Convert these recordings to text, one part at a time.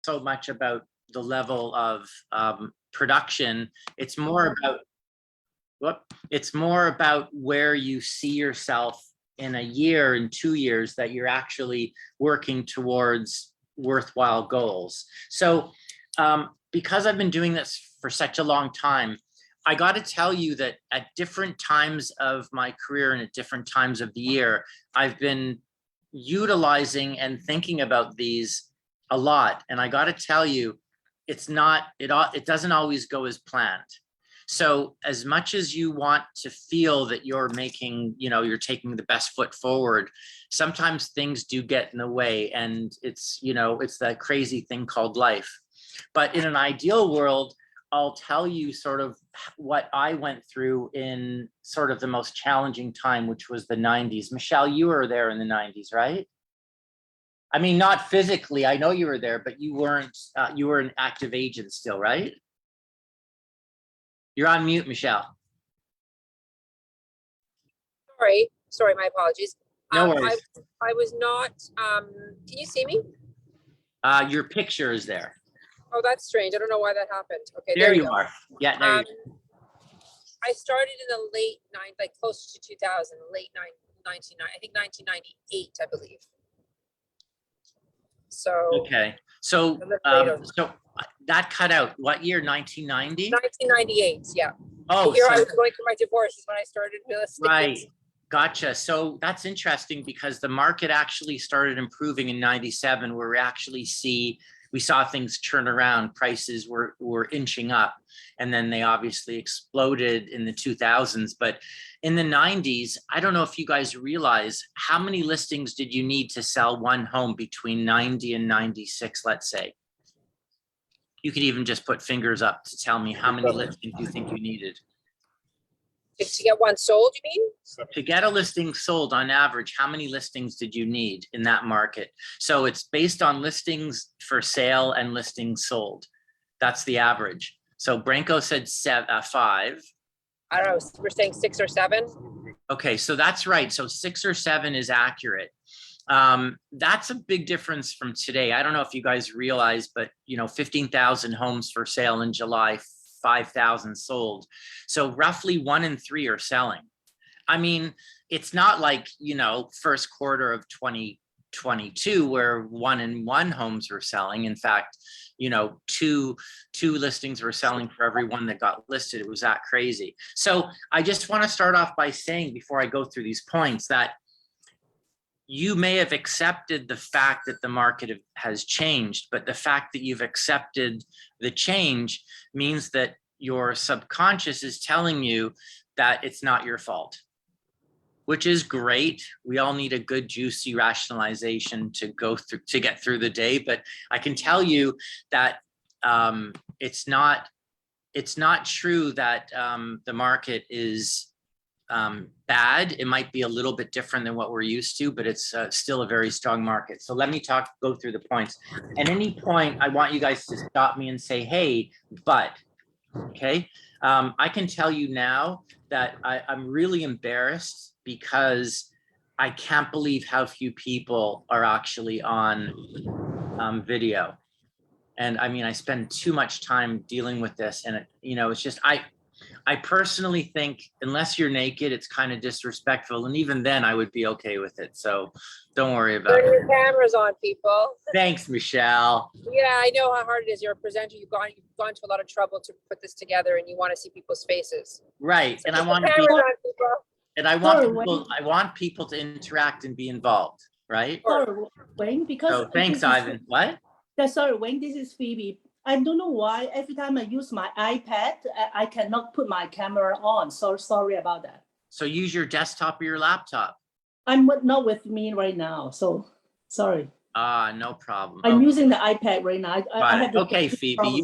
so much about the level of production. It's more about it's more about where you see yourself in a year, in 2 years, that you're actually working towards worthwhile goals. So because I've been doing this for such a long time, I got to tell you that at different times of my career and at different times of the year, I've been utilizing and thinking about these a lot. And I got to tell you, it doesn't always go as planned. So as much as you want to feel that you're making, you're taking the best foot forward, sometimes things do get in the way, and it's that crazy thing called life. But in an ideal world, I'll tell you sort of what I went through in sort of the most challenging time, which was the 90s. Michelle, you were there in the 90s, right? I mean, not physically, I know you were there, but you weren't, you were an active agent still, right? You're on mute, Michelle. Sorry, my apologies. No worries. I was not, can you see me? Your picture is there. Oh, that's strange. I don't know why that happened. Okay, there you are. Yeah, there you go. I started in the late like close to 2000, late 1990, I think 1998, I believe. So okay, so so that cut out what year? 1990? 1998, yeah. Oh, here I was going through my divorce is when I started real estate. Right, gotcha. So that's interesting because the market actually started improving in 97, where we saw things turn around. Prices were inching up, and then they obviously exploded in the 2000s. But in the 90s, I don't know if you guys realize how many listings did you need to sell one home between 90 and 96, let's say. You could even just put fingers up to tell me how many listings you think you needed. To get one sold, you mean? To get a listing sold, on average, how many listings did you need in that market? So it's based on listings for sale and listings sold. That's the average. So Branko said 5. I don't know, we're saying 6 or 7. Okay, so that's right. So 6 or 7 is accurate. That's a big difference from today. I don't know if you guys realize, but 15,000 homes for sale in July, 5,000 sold. So roughly 1 in 3 are selling. I mean, it's not like, first quarter of 2022 where 1 in 1 homes were selling. In fact, two listings were selling for every one that got listed. It was that crazy. So I just want to start off by saying, before I go through these points, that you may have accepted the fact that the market has changed, but the fact that you've accepted the change means that your subconscious is telling you that it's not your fault, which is great. We all need a good, juicy rationalization to get through the day. But I can tell you that it's not true that the market is bad. It might be a little bit different than what we're used to, but it's still a very strong market. So let me go through the points. At any point, I want you guys to stop me and say, hey, but, okay? I can tell you now that I'm really embarrassed because I can't believe how few people are actually on video. And I mean, I spend too much time dealing with this, and it's just, I personally think unless you're naked, it's kind of disrespectful. And even then I would be okay with it. So don't worry about it. Turn your cameras on, people. Thanks, Michelle. Yeah, I know how hard it is. You're a presenter. You've gone to a lot of trouble to put this together, and you want to see people's faces. Right. So and I want to I want people to interact and be involved. Right. Sorry, Wayne, because so thanks, Ivan. What? Sorry, Wayne, this is Phoebe. I don't know why every time I use my iPad, I cannot put my camera on. So sorry about that. So use your desktop or your laptop. I'm not with me right now, so sorry. No problem. I'm using the iPad right now. I have okay, Phoebe,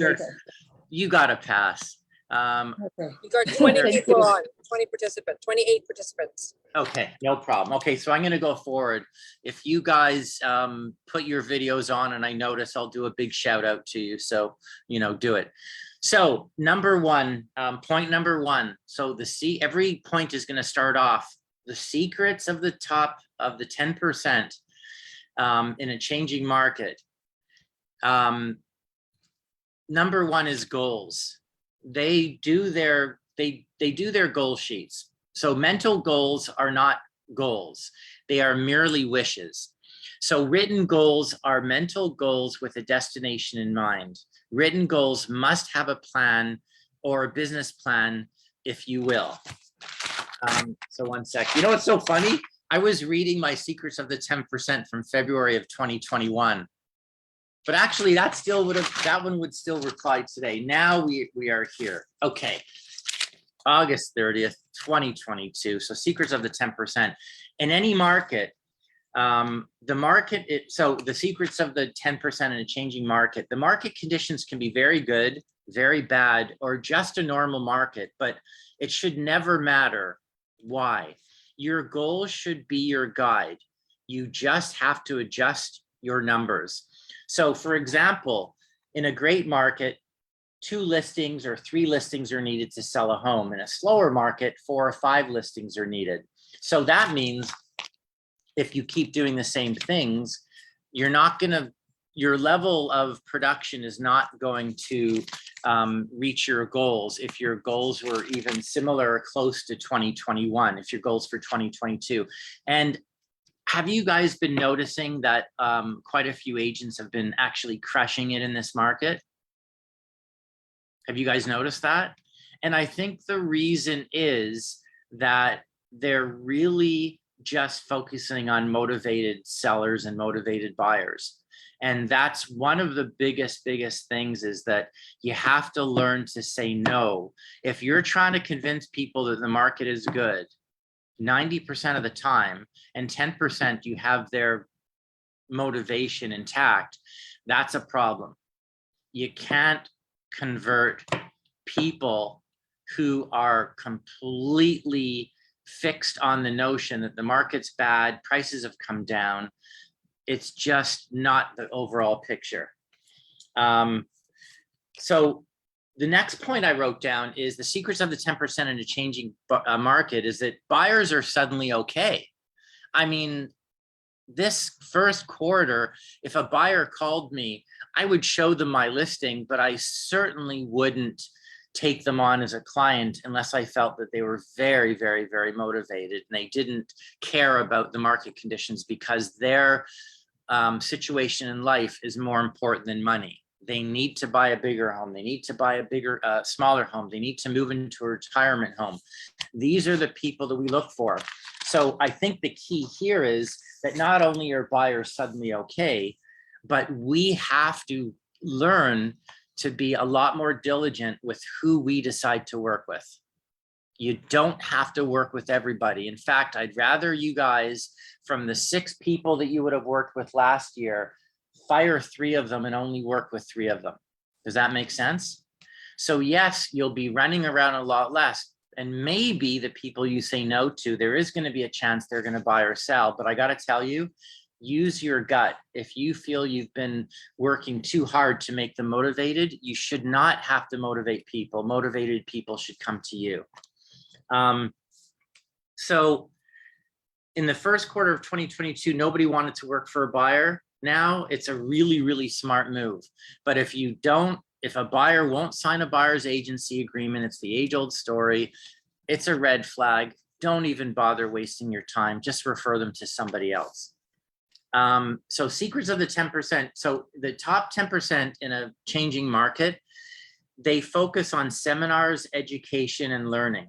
you got to pass. Okay. You got 20 people on, 20 participants, 28 participants. Okay, no problem. Okay, so I'm going to go forward. If you guys put your videos on and I notice, I'll do a big shout out to you. So, do it. So number one, point number one. So every point is going to start off the secrets of the top of the 10% in a changing market. number one is goals. They do their goal sheets. So mental goals are not goals. They are merely wishes. So written goals are mental goals with a destination in mind. Written goals must have a plan or a business plan, if you will. So one sec. You know what's so funny? I was reading my Secrets of the 10% from February of 2021. But actually that one would still reply today. Now we are here. Okay. August 30th, 2022. So Secrets of the 10%. In any market, so the secrets of the 10% in a changing market, the market conditions can be very good, very bad, or just a normal market, but it should never matter. Why? Your goal should be your guide. You just have to adjust your numbers. So for example, in a great market, 2 listings or 3 listings are needed to sell a home. In a slower market, 4 or 5 listings are needed. So that means if you keep doing the same things, you're not gonna, your level of production is not going to reach your goals if your goals were even similar or close to 2021, if your goals for 2022. And have you guys been noticing that quite a few agents have been actually crushing it in this market? Have you guys noticed that? And I think the reason is that they're really just focusing on motivated sellers and motivated buyers. And that's one of the biggest things, is that you have to learn to say no. If you're trying to convince people that the market is good 90% of the time, and 10% you have their motivation intact, that's a problem. You can't convert people who are completely fixed on the notion that the market's bad, prices have come down. It's just not the overall picture. So the next point I wrote down is the secrets of the 10% in a changing market is that buyers are suddenly okay. I mean, this first quarter, if a buyer called me, I would show them my listing, but I certainly wouldn't take them on as a client unless I felt that they were very motivated and they didn't care about the market conditions, because their situation in life is more important than money. They need to buy a bigger home. They need to buy a bigger, smaller home. They need to move into a retirement home. These are the people that we look for. So I think the key here is that not only are buyers suddenly okay, but we have to learn to be a lot more diligent with who we decide to work with. You don't have to work with everybody. In fact, I'd rather you guys, from the 6 people that you would have worked with last year, fire 3 of them and only work with 3 of them. Does that make sense? So yes, you'll be running around a lot less. And maybe the people you say no to, there is going to be a chance they're going to buy or sell. But I got to tell you, use your gut. If you feel you've been working too hard to make them motivated, you should not have to motivate people. Motivated people should come to you. So in the first quarter of 2022, nobody wanted to work for a buyer. Now it's a really smart move. But if a buyer won't sign a buyer's agency agreement, it's the age-old story. It's a red flag. Don't even bother wasting your time. Just refer them to somebody else. So secrets of the 10%. So the top 10% in a changing market, they focus on seminars, education, and learning.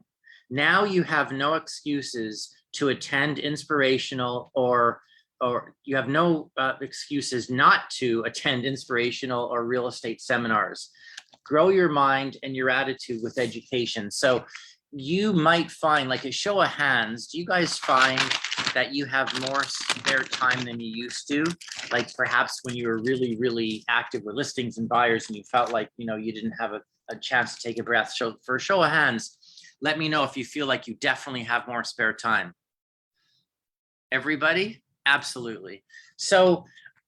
Now you have no excuses to attend inspirational or you have no excuses not to attend inspirational or real estate seminars. Grow your mind and your attitude with education. So you might find, like a show of hands, do you guys find that you have more spare time than you used to? Like perhaps when you were really active with listings and buyers and you felt like, you know, you didn't have a chance to take a breath. So for a show of hands, let me know if you feel like you definitely have more spare time. Everybody? Absolutely. So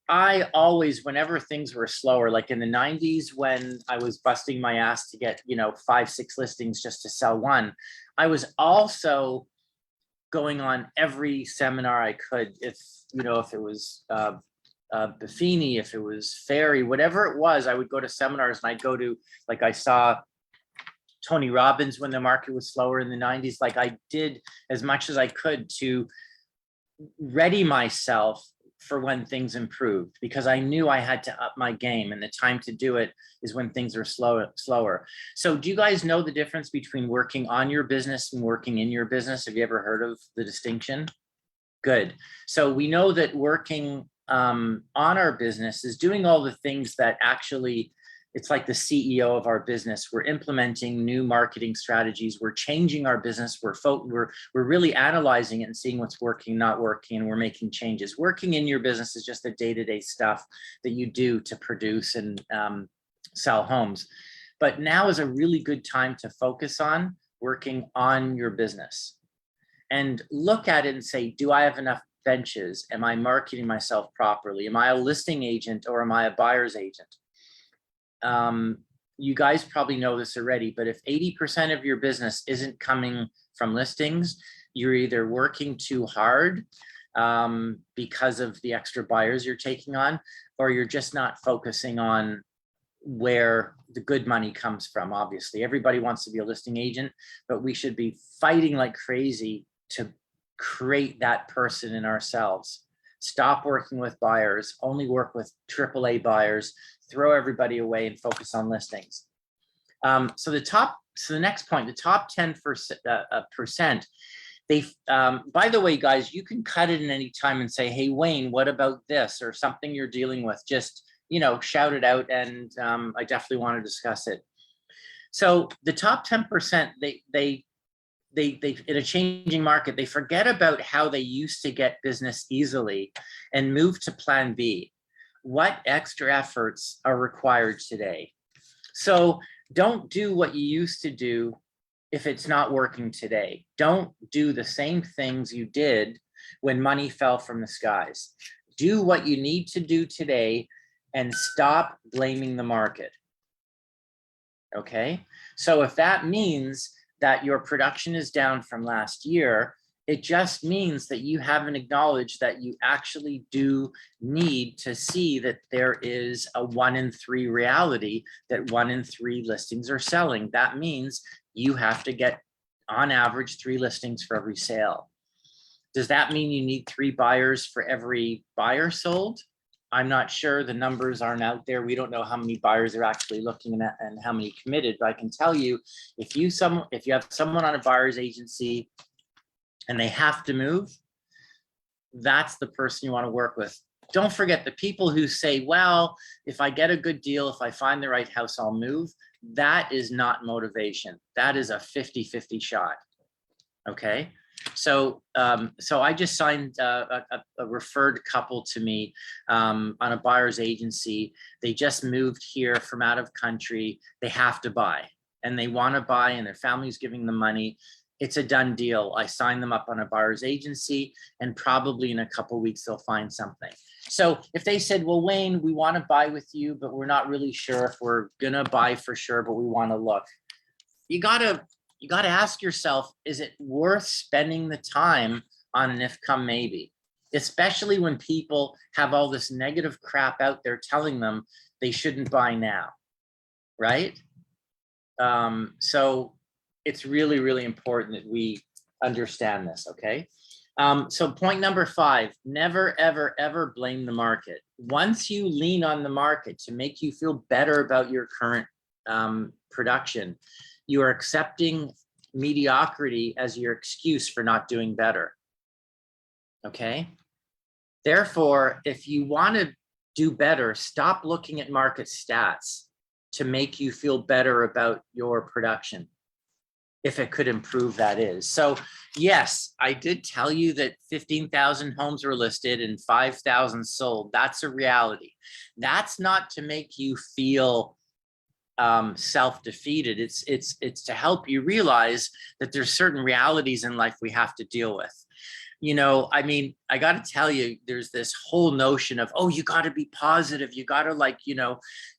I always, whenever things were slower, like in the 90s, when I was busting my ass to get, 5, 6 listings just to sell one, I was also going on every seminar I could. If it was Buffini, if it was Ferry, whatever it was, I would go to seminars and I'd go to, like I saw Tony Robbins when the market was slower in the 90s. Like I did as much as I could to ready myself for when things improved, because I knew I had to up my game, and the time to do it is when things are slower. So do you guys know the difference between working on your business and working in your business? Have you ever heard of the distinction? Good. So we know that working on our business is doing all the things that actually, it's like the CEO of our business. We're implementing new marketing strategies. We're changing our business. We're really analyzing it and seeing what's working, not working, and we're making changes. Working in your business is just the day-to-day stuff that you do to produce and sell homes. But now is a really good time to focus on working on your business and look at it and say, do I have enough benches? Am I marketing myself properly? Am I a listing agent or am I a buyer's agent? You guys probably know this already, but if 80% of your business isn't coming from listings, you're either working too hard because of the extra buyers you're taking on, or you're just not focusing on where the good money comes from. Obviously, everybody wants to be a listing agent, but we should be fighting like crazy to create that person in ourselves. Stop working with buyers, only work with AAA buyers, throw everybody away and focus on listings. So the next point, the top 10%, by the way, guys, you can cut it in any time and say, hey, Wayne, what about this or something you're dealing with? Just, shout it out, and I definitely want to discuss it. So the top 10%, they in a changing market, they forget about how they used to get business easily and move to plan B. What extra efforts are required today? So don't do what you used to do if it's not working today. Don't do the same things you did when money fell from the skies. Do what you need to do today and stop blaming the market. Okay, so if that means that your production is down from last year, it just means that you haven't acknowledged that you actually do need to see that there is a 1 in 3 reality, that 1 in 3 listings are selling. That means you have to get, on average, 3 listings for every sale. Does that mean you need 3 buyers for every buyer sold? I'm not sure. The numbers aren't out there. We don't know how many buyers are actually looking at and how many committed, but I can tell you, if you have someone on a buyer's agency and they have to move, that's the person you want to work with. Don't forget the people who say, well, if I get a good deal, if I find the right house, I'll move. That is not motivation. That is a 50-50 shot. Okay. So I just signed a referred couple to me on a buyer's agency. They just moved here from out of country. They have to buy, and they want to buy, and their family's giving them money. It's a done deal. I signed them up on a buyer's agency, and probably in a couple of weeks they'll find something. So if they said, well, Wayne, we want to buy with you, but we're not really sure if we're gonna buy for sure, but we want to look. You gotta ask yourself, is it worth spending the time on an if come maybe? Especially when people have all this negative crap out there telling them they shouldn't buy now, right? So it's really, really important that we understand this, okay? So point number 5, never, ever, ever blame the market. Once you lean on the market to make you feel better about your current production, you are accepting mediocrity as your excuse for not doing better. Okay. Therefore, if you want to do better, stop looking at market stats to make you feel better about your production, if it could improve, that is. So yes, I did tell you that 15,000 homes were listed and 5,000 sold. That's a reality. That's not to make you feel self-defeated. It's to help you realize that there's certain realities in life we have to deal with. I mean, I got to tell you, there's this whole notion of, oh, you got to be positive. You got to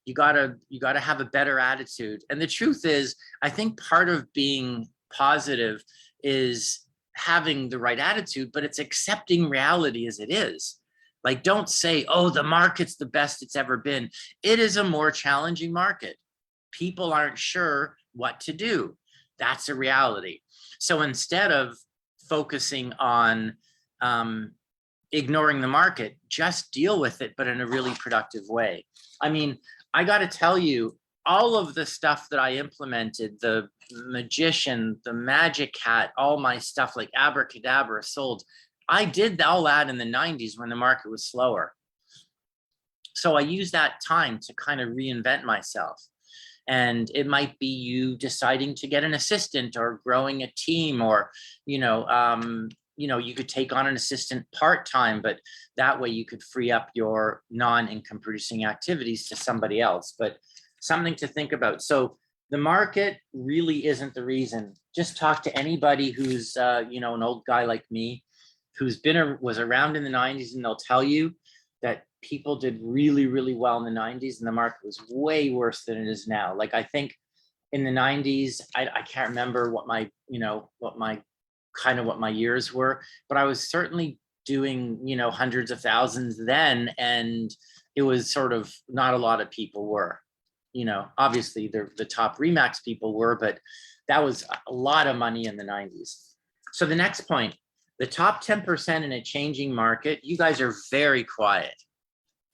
you got to have a better attitude. And the truth is, I think part of being positive is having the right attitude, but it's accepting reality as it is. Like, don't say, oh, the market's the best it's ever been. It is a more challenging market. People aren't sure what to do. That's a reality. So instead of focusing on ignoring the market, just deal with it, but in a really productive way. I mean, I got to tell you, all of the stuff that I implemented, the magician, the magic hat, all my stuff like abracadabra sold, I did all that in the 90s when the market was slower. So I used that time to kind of reinvent myself. And it might be you deciding to get an assistant or growing a team, or, you know, you could take on an assistant part-time, but that way you could free up your non-income producing activities to somebody else. But something to think about. So the market really isn't the reason. Just talk to anybody who's, you know, an old guy like me, who's was around in the 90s, and they'll tell you that people did really, really well in the 90s and the market was way worse than it is now. Like, I think in the 90s, I can't remember what my, you know, what my years were, but I was certainly doing, you know, hundreds of thousands then, and it was sort of not a lot of people were, you know, obviously the top Remax people were, but that was a lot of money in the 90s. So the next point, the top 10% in a changing market. You guys are very quiet.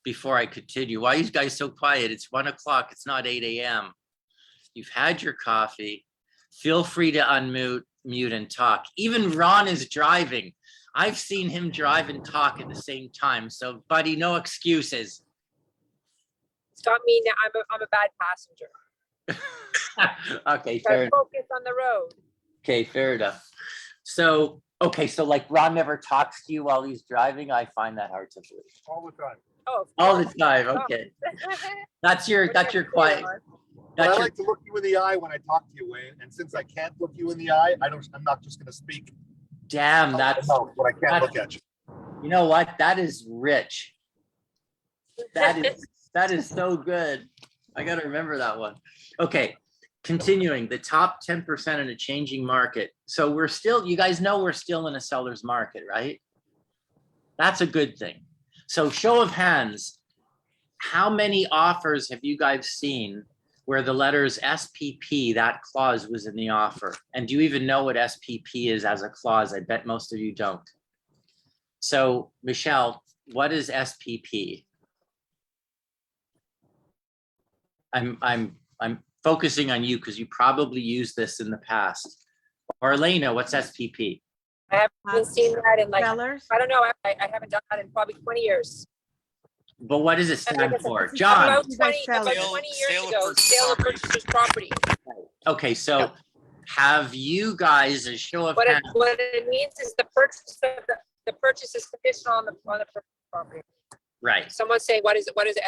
Before I continue, why are you guys so quiet? It's 1 o'clock, it's not 8 a.m. You've had your coffee. Feel free to mute and talk. Even Ron is driving. I've seen him drive and talk at the same time. So buddy, no excuses. Stop me now. I'm a bad passenger. Okay, Gotta fair enough. focus on the road. Okay, fair enough. So, okay, so like Ron never talks to you while he's driving. I find that hard to believe. All the time. Oh, of All the course. time, okay. That's your Whatever quiet. you are. But I That's your, like to look you in the eye when I talk to you, Wayne. And since I can't look you in the eye, I'm not just going to speak. damn, that's, No, but I can't look at you. you know what? That is rich. That is so good. I got to remember that one. Okay, continuing, the top 10% in a changing market. So we're still, you guys know we're still in a seller's market, right? That's a good thing. So show of hands, how many offers have you guys seen where the letters SPP, that clause was in the offer? And do you even know what SPP is as a clause? I bet most of you don't. So Michelle, what is SPP? I'm focusing on you because you probably used this in the past. Or Elena, what's SPP? I haven't seen that in like, Sellers? I don't know. I haven't done that in probably 20 years. But what does it stand it's- for? it's John, About You guys 20, sell about it. 20 Sale years of ago, purchased sale of property. purchased property. okay, so have you guys, a show of What hands, it means is the purchase of the purchase is conditional on the purchased property. right? Someone say, what is it? What is it?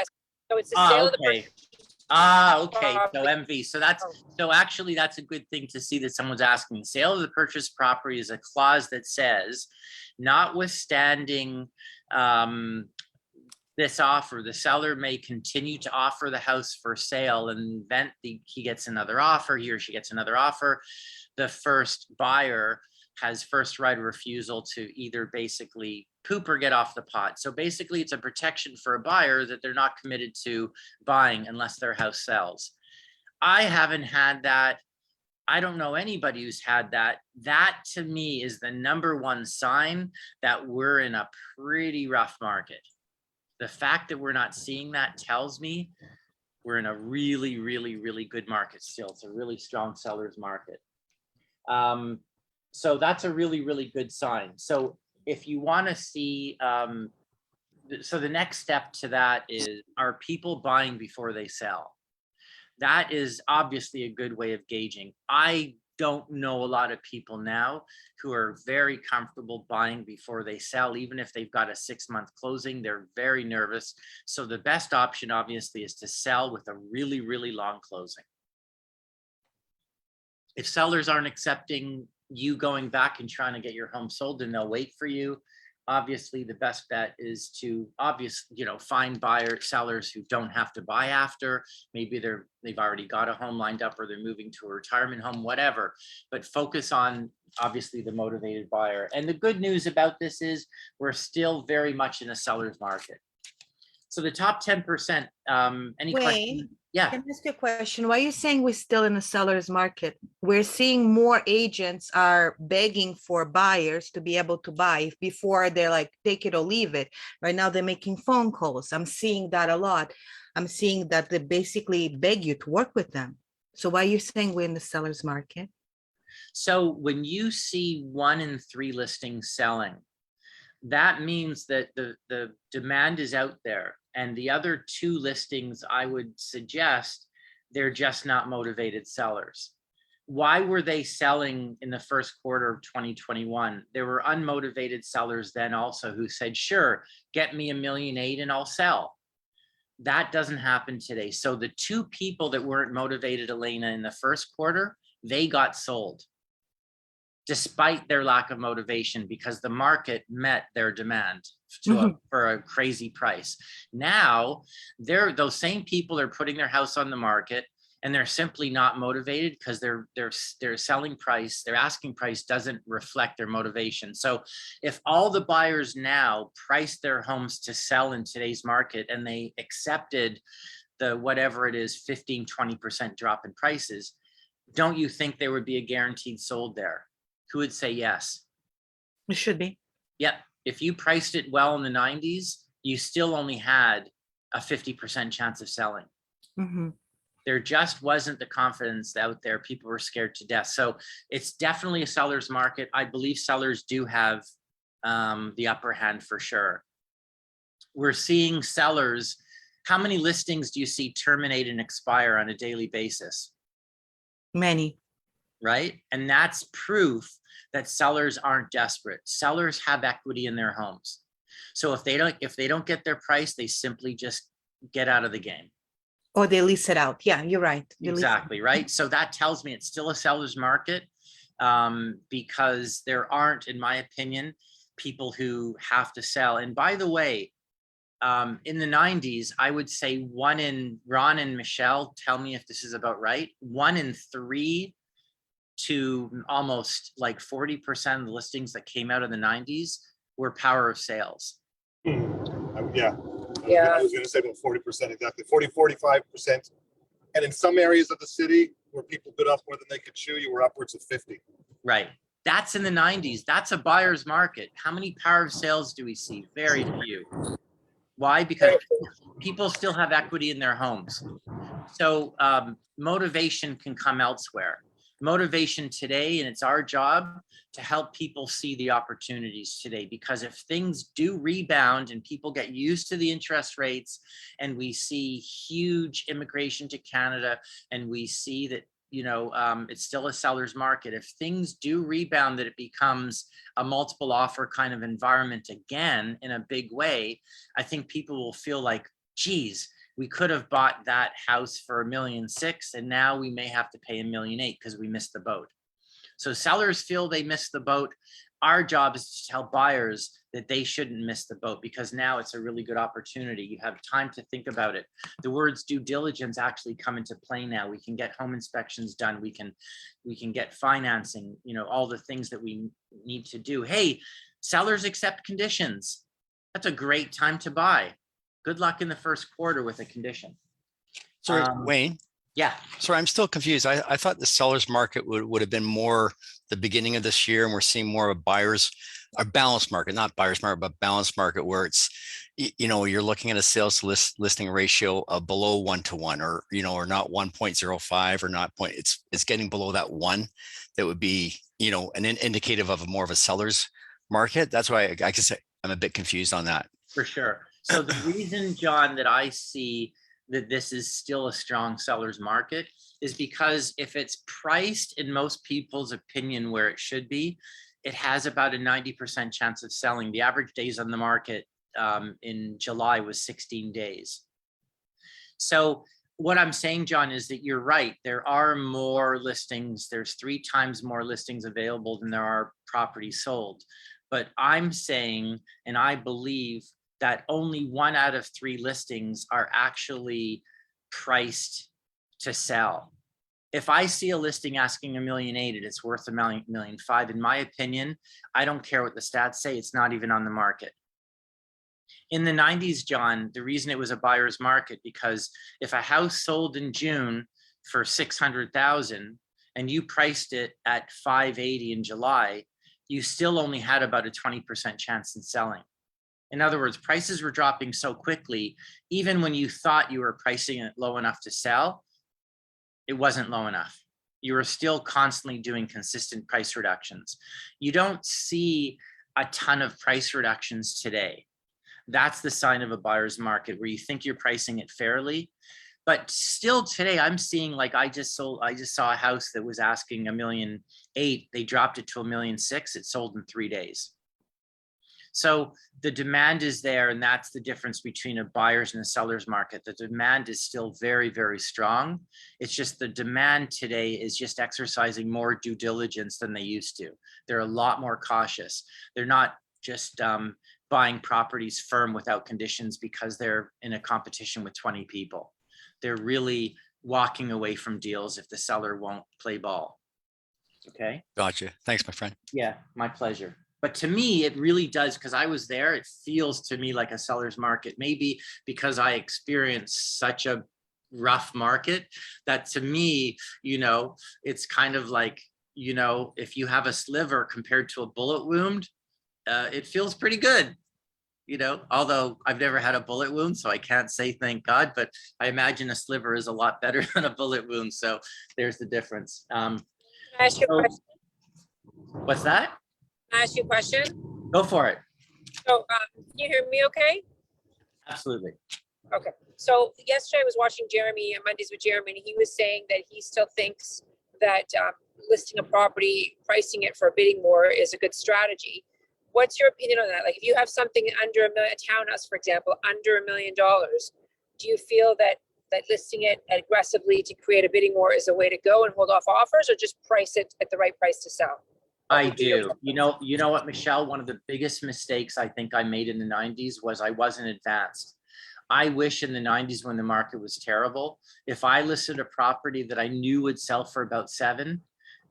So it's the Ah, sale of the okay. purchase. Okay, so property. MV, so that's, Oh. so actually that's a good thing to see that someone's asking. Sale of the purchased property is a clause that says, notwithstanding this offer, the seller may continue to offer the house for sale, and in the event he gets another offer, he or she gets another offer, the first buyer has first right of refusal to either basically poop or get off the pot. So basically it's a protection for a buyer that they're not committed to buying unless their house sells. I haven't had that. I don't know anybody who's had that. That to me is the #1 sign that we're in a pretty rough market. The fact that we're not seeing that tells me we're in a really, really, really good market still. It's a really strong seller's market. So that's a really, really good sign. So if you want to see, so the next step to that is, are people buying before they sell? That is obviously a good way of gauging. I don't know a lot of people now who are very comfortable buying before they sell, even if they've got a 6-month closing, they're very nervous. So the best option obviously is to sell with a really, really long closing. If sellers aren't accepting you going back and trying to get your home sold, then they'll wait for you. obviously the best bet is to find sellers who don't have to buy after. Maybe they've already got a home lined up or they're moving to a retirement home, whatever, but focus on obviously the motivated buyer. And the good news about this is we're still very much in a seller's market. So the top 10%, any questions? Wayne, Yeah. can I ask you a question? Why are you saying we're still in a seller's market? We're seeing more agents are begging for buyers to be able to buy. Before they're like, take it or leave it. Right now they're making phone calls. I'm seeing that a lot. I'm seeing that they basically beg you to work with them. So why are you saying we're in the seller's market? So when you see 1 in 3 listings selling, that means that the demand is out there. And the other 2 listings, I would suggest they're just not motivated sellers. Why were they selling in the first quarter of 2021? There were unmotivated sellers then also who said, sure, get me $1.8 million and I'll sell. That doesn't happen today. So the 2 people that weren't motivated, Elena, in the first quarter, they got sold despite their lack of motivation because the market met their demand for a crazy price. Now, those same people are putting their house on the market and they're simply not motivated because their selling price, their asking price doesn't reflect their motivation. So if all the buyers now price their homes to sell in today's market and they accepted the whatever it is, 15, 20% drop in prices, don't you think there would be a guaranteed sold there? Who would say yes? It should be. Yep. If you priced it well in the 90s, you still only had a 50% chance of selling. Mhm. There just wasn't the confidence out there. People were scared to death. So it's definitely a seller's market. I believe sellers do have the upper hand for sure. We're seeing sellers. How many listings do you see terminate and expire on a daily basis? Many. Right? And that's proof that sellers aren't desperate. Sellers have equity in their homes. So if they don't get their price, they simply just get out of the game. Or they lease it out. Yeah, you're right. They lease it out. Exactly, right? So that tells me it's still a seller's market because there aren't, in my opinion, people who have to sell. And by the way, in the 90s, I would say Ron and Michelle, tell me if this is about right, 1 in 3 to almost like 40% of the listings that came out of the 90s were power of sales. Yeah. Yeah. I was going to say about 40%, exactly. 45%. And in some areas of the city where people bid off more than they could chew, you were upwards of 50. Right. That's in the 90s. That's a buyer's market. How many power of sales do we see? Very few. Why? Because people still have equity in their homes. So motivation can come elsewhere. Motivation today, and it's our job to help people see the opportunities today, because if things do rebound and people get used to the interest rates and we see huge immigration to Canada and we see that it's still a seller's market, if things do rebound, that it becomes a multiple offer kind of environment again in a big way, I think people will feel like, geez, we could have bought that house for $1.6 million, and now we may have to pay $1.8 million because we missed the boat. So sellers feel they missed the boat. Our job is to tell buyers that they shouldn't miss the boat because now it's a really good opportunity. You have time to think about it. The words due diligence actually come into play now. We can get home inspections done. We can get financing, all the things that we need to do. Hey, sellers accept conditions. That's a great time to buy. Good luck in the first quarter with a condition. Sorry, Wayne. Yeah. Sorry, I'm still confused. I thought the seller's market would have been more the beginning of this year, and we're seeing more of a balanced market, not buyer's market, but balanced market where it's, you're looking at a sales to listing ratio of below 1-to-1, or not 1.05 or not it's getting below that 1. That would be, an indicative of more of a seller's market. That's why I guess I'm a bit confused on that. For sure. So the reason, John, that I see that this is still a strong seller's market is because if it's priced in most people's opinion where it should be, it has about a 90% chance of selling. The average days on the market in July was 16 days. So what I'm saying, John, is that you're right. There are more listings. There's 3 times more listings available than there are properties sold. But I'm saying, and I believe that only 1 out of 3 listings are actually priced to sell. If I see a listing asking $1.8 million, it's worth $1.5 million. In my opinion, I don't care what the stats say, it's not even on the market. In the 90s, John, the reason it was a buyer's market, because if a house sold in June for 600,000 and you priced it at 580 in July, you still only had about a 20% chance in selling. In other words, prices were dropping so quickly, even when you thought you were pricing it low enough to sell, it wasn't low enough. You were still constantly doing consistent price reductions. You don't see a ton of price reductions today. That's the sign of a buyer's market, where you think you're pricing it fairly. But still today, I'm seeing, like, I just saw a house that was asking $1.8 million. They dropped it to $1.6 million. It sold in 3 days. So the demand is there, and that's the difference between a buyer's and a seller's market. The demand is still very, very strong. It's just the demand today is just exercising more due diligence than they used to. They're a lot more cautious. They're not just buying properties firm without conditions because they're in a competition with 20 people. They're really walking away from deals if the seller won't play ball. Okay. Gotcha. Thanks, my friend. Yeah, my pleasure. But to me, it really does, because I was there, it feels to me like a seller's market, maybe because I experienced such a rough market that, to me, you know, it's kind of like, you know, if you have a sliver compared to a bullet wound, it feels pretty good. You know, although I've never had a bullet wound, so I can't say thank God, but I imagine a sliver is a lot better than a bullet wound. So there's the difference. Can I ask you a So- question? What's that? Can I ask you a question? Go for it. So, can you hear me okay? Absolutely. Okay. So yesterday I was watching Jeremy, Mondays with Jeremy, and he was saying that he still thinks that listing a property, pricing it for a bidding war is a good strategy. What's your opinion on that? Like, if you have something under $1 million, a townhouse, for example, under $1 million, do you feel that listing it aggressively to create a bidding war is a way to go and hold off offers, or just price it at the right price to sell? I do. You know what, Michelle, one of the biggest mistakes I think I made in the 90s was I wasn't advanced. I wish in the 90s, when the market was terrible, if I listed a property that I knew would sell for about 7,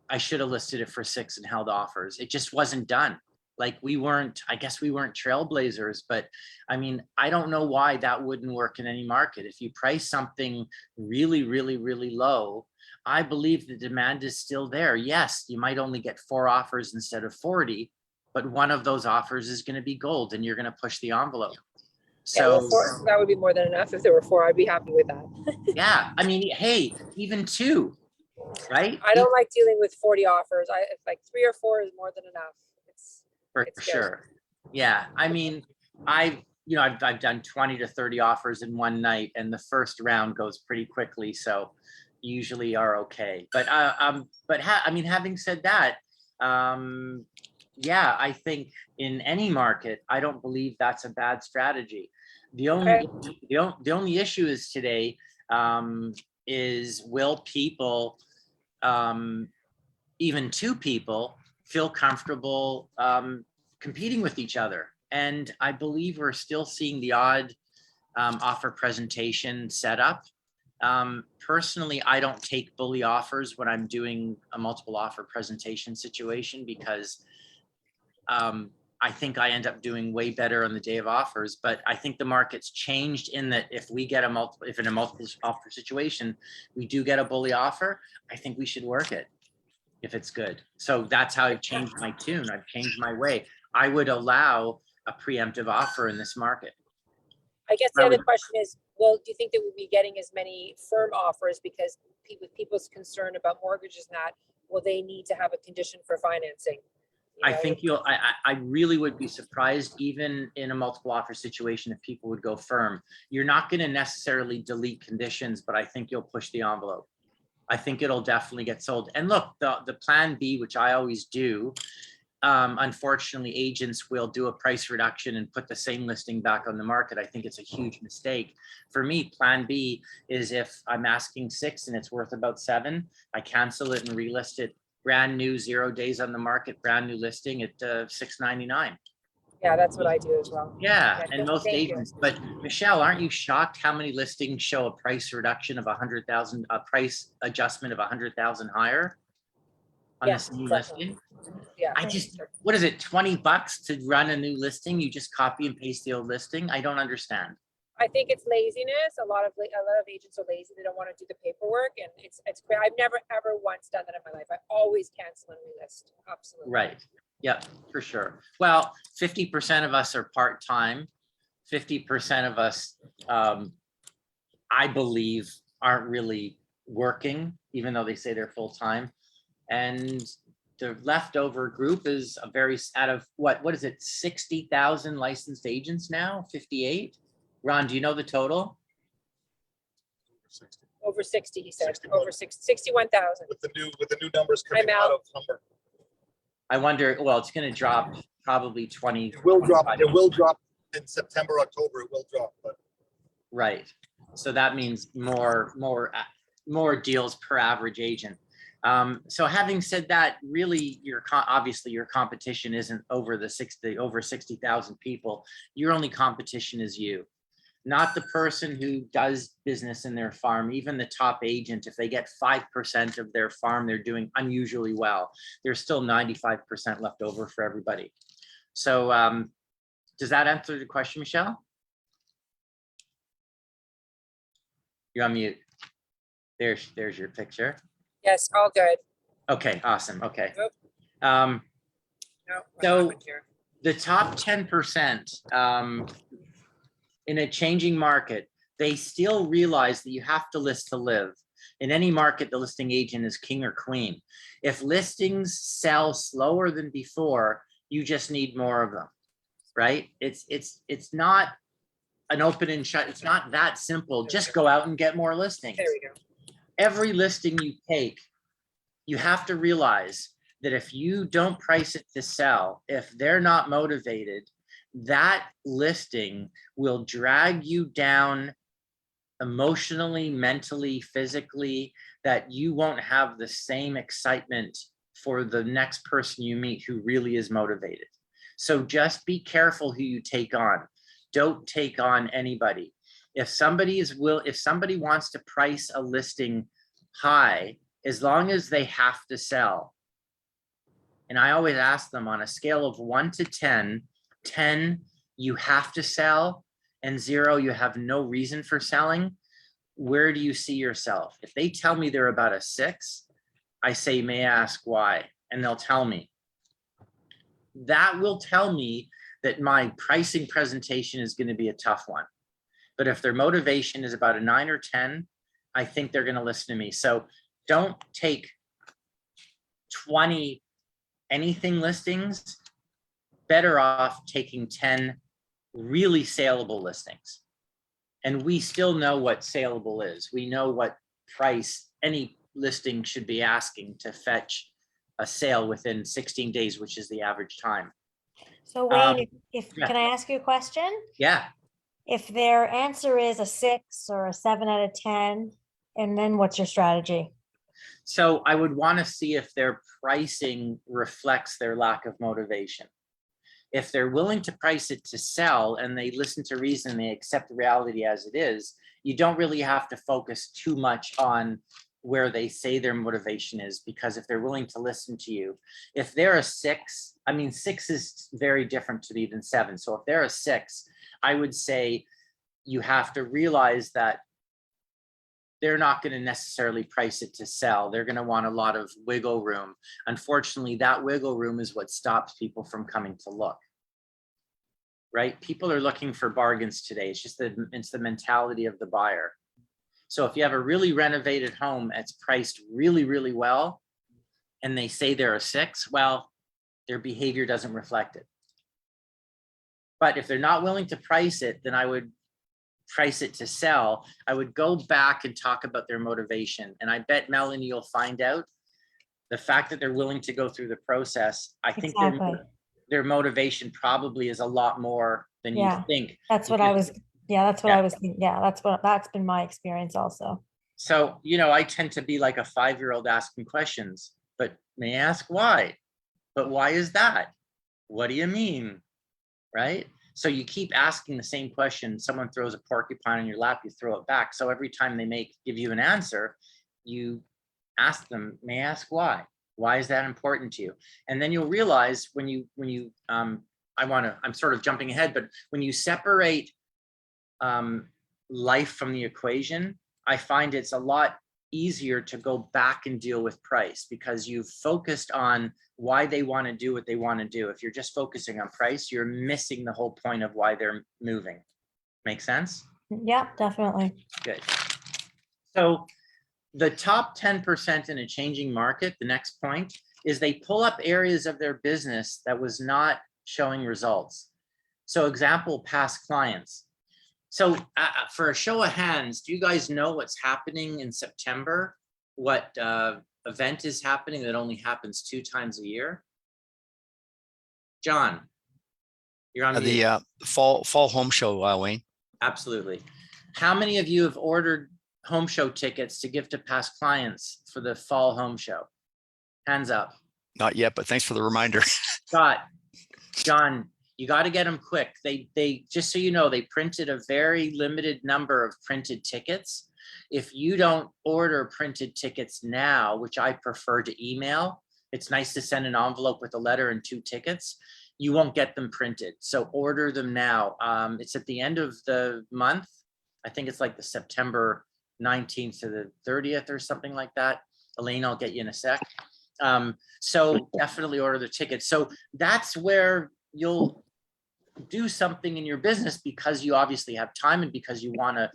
I should have listed it for 6 and held offers. It just wasn't done. Like, I guess we weren't trailblazers, but I mean, I don't know why that wouldn't work in any market. If you price something really, really, really low, I believe the demand is still there. Yes, you might only get 4 offers instead of 40, but one of those offers is going to be gold, and you're going to push the envelope. Yeah, So well, that would be more than enough. If there were 4, I'd be happy with that. yeah, I mean, hey, even 2, right? I don't like dealing with 40 offers. If like 3 or 4 is more than enough. For It's good. sure. Yeah, I mean, I've done 20 to 30 offers in one night, and the first round goes pretty quickly, so usually are okay. But I mean, having said that, yeah, I think in any market, I don't believe that's a bad strategy. The only issue is today is, will people, even 2 people, feel comfortable competing with each other? And I believe we're still seeing the odd offer presentation set up. Personally, I don't take bully offers when I'm doing a multiple offer presentation situation, because I think I end up doing way better on the day of offers. But I think the market's changed in that if we get if in a multiple offer situation, we do get a bully offer, I think we should work it if it's good. So that's how I've changed my tune. I've changed my way. I would allow a preemptive offer in this market. I guess the other question is, well, do you think that we'll be getting as many firm offers because with people's concern about mortgages and that, will they need to have a condition for financing? I think I really would be surprised, even in a multiple offer situation, if people would go firm. You're not going to necessarily delete conditions, but I think you'll push the envelope. I think it'll definitely get sold. And look, the plan B, which I always do, unfortunately, agents will do a price reduction and put the same listing back on the market. I think it's a huge mistake. For me, plan B is, if I'm asking 6 and it's worth about 7, I cancel it and relist it brand new, 0 days on the market, brand new listing at $6.99. Yeah, that's what I do as well. Yeah, Yeah, and most thank you. agents, but Michelle, aren't you shocked how many listings show a price reduction of 100,000, a price adjustment of 100,000 higher on the Yeah, same definitely. listing? Yeah. I just, what is it, 20 bucks to run a new listing? You just copy and paste the old listing? I don't understand. I think it's laziness. A lot of agents are lazy. They don't want to do the paperwork, and it's great. I've never ever once done that in my life. I always cancel and relist. Absolutely. Right. Yep, for sure. Well, 50% of us are part-time. 50% of us, I believe, aren't really working, even though they say they're full-time. And the leftover group is a very, out of what is it, 60,000 licensed agents now, 58? Ron, do you know the total? Over 60, he said. 61. Over 61,000. With the new numbers coming I'm out out. of Humber. I wonder, well, it's gonna drop probably 20. It will drop, 25. it will drop in September, October, it will drop, but Right. So that means more deals per average agent. So having said that, really, obviously your competition isn't over over 60,000 people. Your only competition is you, not the person who does business in their farm. Even the top agent, if they get 5% of their farm, they're doing unusually well. There's still 95% left over for everybody. So does that answer the question, Michelle? You're on mute. There's your picture. Yes, all good. Okay, awesome. Okay. Yep. Um, No, So- what happened here? the top 10% in a changing market, they still realize that you have to list to live. In any market, the listing agent is king or queen. If listings sell slower than before, you just need more of them, right? It's not an open and shut. It's not that simple. Just go out and get more listings. There we go. Every listing you take, you have to realize that if you don't price it to sell, if they're not motivated, that listing will drag you down emotionally, mentally, physically, that you won't have the same excitement for the next person you meet who really is motivated. So just be careful who you take on. Don't take on anybody. If somebody wants to price a listing high, as long as they have to sell. And I always ask them on a scale of 1 to 10, 10, you have to sell, and 0, you have no reason for selling. Where do you see yourself? If they tell me they're about a 6, I say, may I ask why? And they'll tell me. That will tell me that my pricing presentation is going to be a tough one. But if their motivation is about a 9 or 10, I think they're going to listen to me. So don't take 20 anything listings. Better off taking 10 really saleable listings. And we still know what saleable is. We know what price any listing should be asking to fetch a sale within 16 days, which is the average time. So Um, Wayne, if, yeah. can I ask you a question? Yeah. If their answer is a 6 or a 7 out of 10, and then what's your strategy? So I would want to see if their pricing reflects their lack of motivation. If they're willing to price it to sell and they listen to reason, they accept the reality as it is, you don't really have to focus too much on where they say their motivation is, because if they're willing to listen to you, if they're a 6, I mean, 6 is very different to even 7. So if they're a 6, I would say you have to realize that they're not going to necessarily price it to sell. They're going to want a lot of wiggle room. Unfortunately, that wiggle room is what stops people from coming to look. Right? People are looking for bargains today. It's just it's the mentality of the buyer. So if you have a really renovated home that's priced really, really well, and they say they're a 6, well, their behavior doesn't reflect it. But if they're not willing to price it, then I would price it to sell. I would go back and talk about their motivation. And I bet, Melanie, you'll find out the fact that they're willing to go through the process. I think Exactly. their motivation probably is a lot more than you Yeah. think. That's what I was, that's what Yeah. I was thinking. Yeah, that's been my experience also. So, I tend to be like a 5-year-old asking questions. But may I ask why? But why is that? What do you mean? Right? So you keep asking the same question. Someone throws a porcupine in your lap, you throw it back. So every time they give you an answer, you ask them, may I ask why? Why is that important to you? And then you'll realize I'm sort of jumping ahead, but when you separate life from the equation, I find it's a lot easier to go back and deal with price because you've focused on why they want to do what they want to do. If you're just focusing on price, you're missing the whole point of why they're moving. Make sense? Yeah, definitely. Good. So the top 10% in a changing market, the next point, is they pull up areas of their business that was not showing results. So example, past clients. So for a show of hands, do you guys know what's happening in September? What event is happening that only happens 2 times a year? John, you're on mute. The fall home show, Wayne. Absolutely. How many of you have ordered home show tickets to give to past clients for the fall home show? Hands up. Not yet, but thanks for the reminder. Scott, John, you got to get them quick. They just so you know, they printed a very limited number of printed tickets. If you don't order printed tickets now, which I prefer to email, it's nice to send an envelope with a letter and 2 tickets. You won't get them printed. So order them now. It's at the end of the month. I think it's like the September 19th to the 30th or something like that. Elaine, I'll get you in a sec. So definitely order the tickets. So that's where you'll do something in your business because you obviously have time and because you want to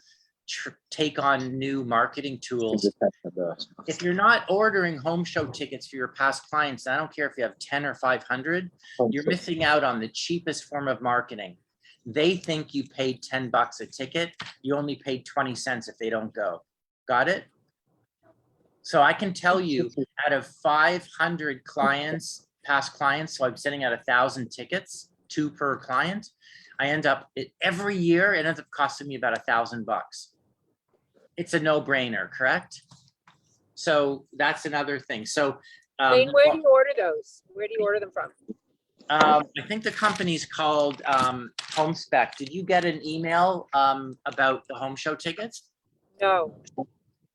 take on new marketing tools. If you're not ordering home show tickets for your past clients, I don't care if you have 10 or 500, you're missing out on the cheapest form of marketing. They think you paid $10 a ticket. You only paid 20 cents if they don't go. Got it? So I can tell you out of 500 clients, past clients, so I'm sending out 1,000 tickets, 2 per client. I end up every year, it ends up costing me about $1,000. It's a no-brainer, correct? So that's another thing. So Wayne, where do you order those? Where do you order them from? I think the company's called HomeSpec. Did you get an email about the home show tickets? No.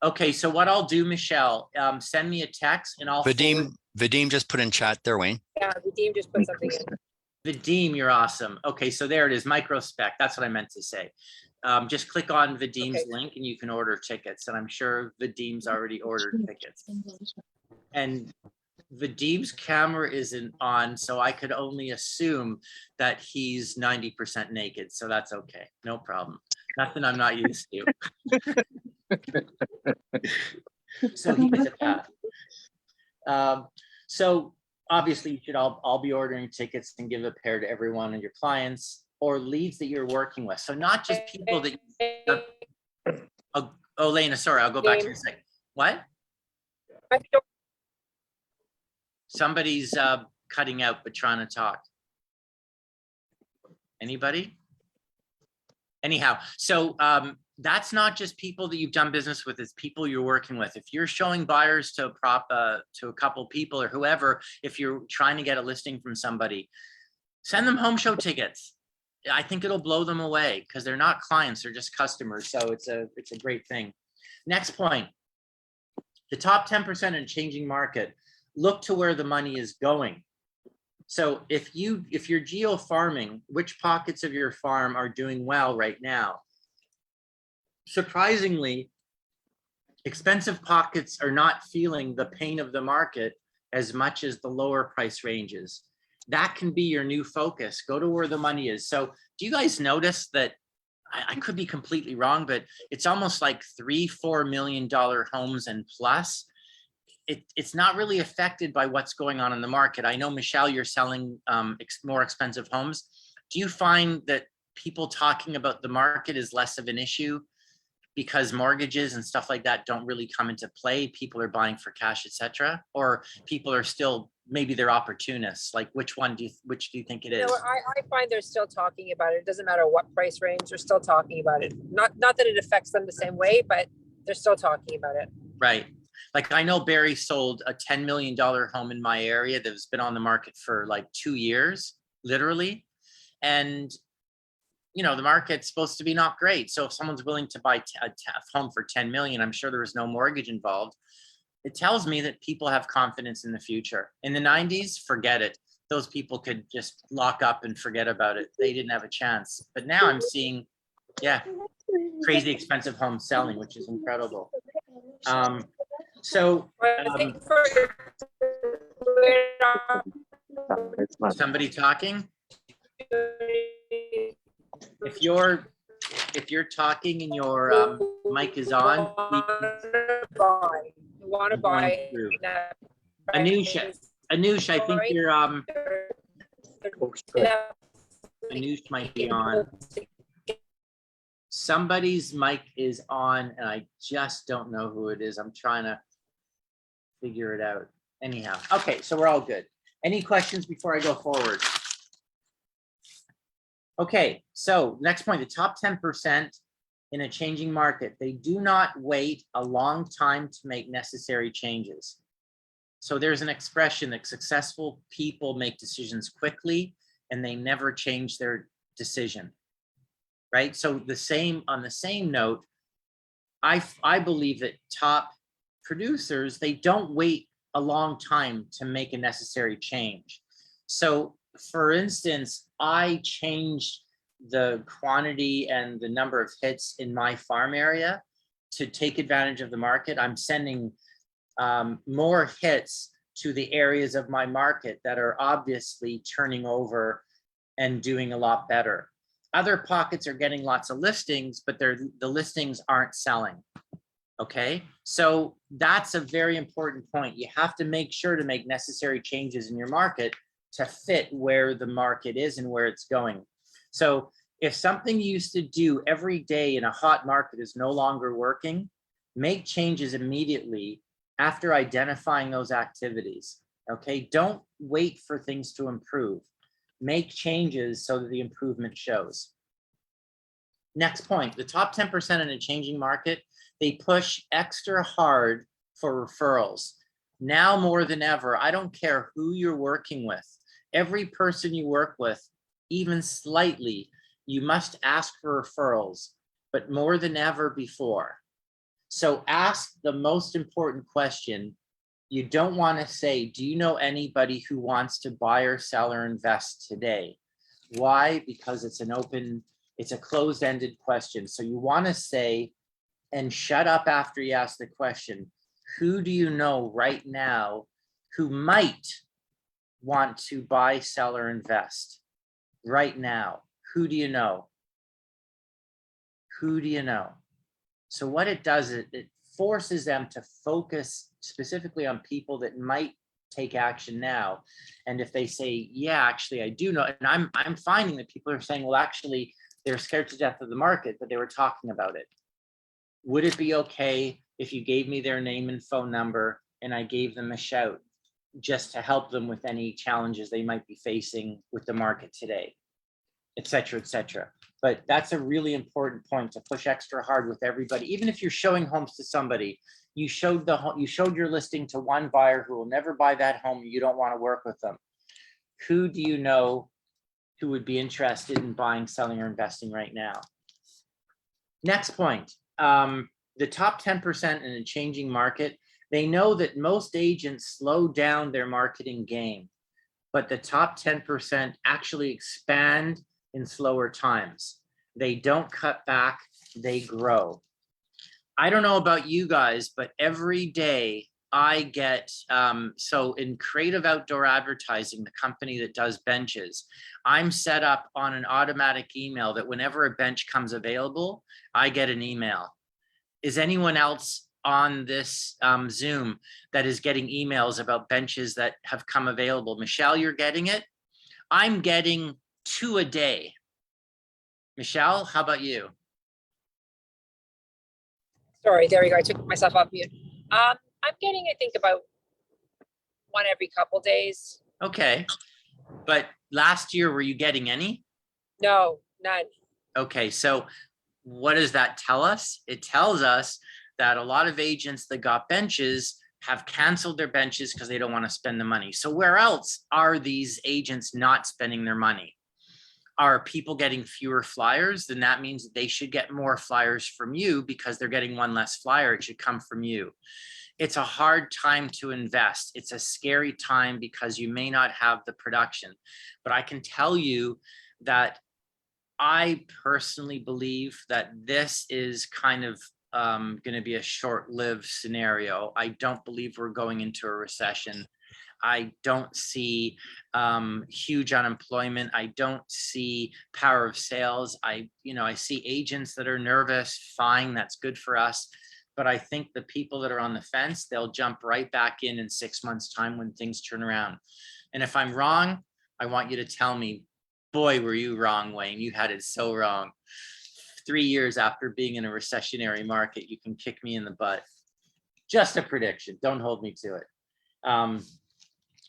Okay, so what I'll do, Michelle, send me a text and I'll forward. Vadim just put in chat there, Wayne. Yeah, the team just put something in. Vadim, you're awesome. Okay, so there it is, Microspec. That's what I meant to say. Just click on Vadim's link and you can order tickets. And I'm sure Vadim's already ordered tickets. And Vadim's camera isn't on, so I could only assume that he's 90% naked. So that's okay, no problem. Nothing I'm not used to. So he gets a pass. So obviously you should all be ordering tickets and give a pair to every one of your clients or leads that you're working with. So not just people that oh, Lena, sorry, I'll go back to your second. What? Somebody's cutting out but trying to talk. Anybody? Anyhow, so that's not just people that you've done business with, it's people you're working with. If you're showing buyers to a couple people or whoever, if you're trying to get a listing from somebody, send them home show tickets. I think it'll blow them away because they're not clients, they're just customers. So it's a great thing. Next point, the top 10% in changing market, look to where the money is going. So if you're geo farming, which pockets of your farm are doing well right now? Surprisingly, expensive pockets are not feeling the pain of the market as much as the lower price ranges. That can be your new focus. Go to where the money is. So do you guys notice that, I could be completely wrong, but it's almost like $3-4 million homes and plus. It's not really affected by what's going on in the market. I know, Michelle, you're selling more expensive homes. Do you find that people talking about the market is less of an issue because mortgages and stuff like that don't really come into play? People are buying for cash, etc. Or people are still, maybe they're opportunists. Like which do you think it is? No, I find they're still talking about it. It doesn't matter what price range, they're still talking about it. Not that it affects them the same way, but they're still talking about it. Right. Like I know Barry sold a $10 million home in my area that's been on the market for like 2 years, literally. And, you know, the market's supposed to be not great. So if someone's willing to buy a home for 10 million, I'm sure there was no mortgage involved. It tells me that people have confidence in the future. In the 90s, forget it. Those people could just lock up and forget about it. They didn't have a chance. But now I'm seeing, yeah, crazy expensive homes selling, which is incredible. So somebody talking? If you're talking and your mic is on, Want to buy. Anush, I think your Anush might be on. Somebody's mic is on and I just don't know who it is. I'm trying to figure it out. Anyhow, okay, so we're all good. Any questions before I go forward? Okay, so next point, the top 10% in a changing market, they do not wait a long time to make necessary changes. So there's an expression that successful people make decisions quickly and they never change their decision, right? So on the same note, I believe that top producers, they don't wait a long time to make a necessary change. So for instance, I changed the quantity and the number of hits in my farm area to take advantage of the market. I'm sending more hits to the areas of my market that are obviously turning over and doing a lot better. Other pockets are getting lots of listings, but the listings aren't selling. Okay, so that's a very important point. You have to make sure to make necessary changes in your market to fit where the market is and where it's going. So if something you used to do every day in a hot market is no longer working, make changes immediately after identifying those activities. Okay, don't wait for things to improve. Make changes so that the improvement shows. Next point, the top 10% in a changing market, they push extra hard for referrals. Now more than ever, I don't care who you're working with. Every person you work with, even slightly, you must ask for referrals, but more than ever before. So ask the most important question. You don't want to say, do you know anybody who wants to buy or sell or invest today? Why? Because it's a closed-ended question. So you want to say, and shut up after you ask the question, who do you know right now who might want to buy, sell, or invest right now? Who do you know? Who do you know? So what it does is it forces them to focus specifically on people that might take action now. And if they say, yeah, actually, I do know, and I'm finding that people are saying, well, actually, they're scared to death of the market, but they were talking about it. Would it be okay if you gave me their name and phone number and I gave them a shout just to help them with any challenges they might be facing with the market today, et cetera, et cetera. But that's a really important point, to push extra hard with everybody. Even if you're showing homes to somebody, you showed your listing to one buyer who will never buy that home, you don't want to work with them. Who do you know who would be interested in buying, selling, or investing right now? Next point, the top 10% in a changing market, they know that most agents slow down their marketing game, but the top 10% actually expand in slower times. They don't cut back, they grow. I don't know about you guys, but every day I get, so in Creative Outdoor Advertising, the company that does benches, I'm set up on an automatic email that whenever a bench comes available, I get an email. Is anyone else on this Zoom that is getting emails about benches that have come available? Michelle, you're getting it? I'm getting 2 a day. Michelle, how about you? Sorry, there we go. I took myself off mute. I'm getting, I think, about 1 every couple days. Okay, but last year, were you getting any? No, none. Okay, so what does that tell us? It tells us that a lot of agents that got benches have canceled their benches because they don't want to spend the money. So where else are these agents not spending their money? Are people getting fewer flyers? Then that means that they should get more flyers from you because they're getting one less flyer. It should come from you. It's a hard time to invest. It's a scary time because you may not have the production. But I can tell you that I personally believe that this is kind of going to be a short-lived scenario. I don't believe we're going into a recession. I don't see huge unemployment. I don't see power of sales. I see agents that are nervous. Fine, that's good for us. But I think the people that are on the fence, they'll jump right back in 6 months' time when things turn around. And if I'm wrong, I want you to tell me, boy, were you wrong, Wayne. You had it so wrong. 3 years after being in a recessionary market, you can kick me in the butt. Just a prediction. Don't hold me to it.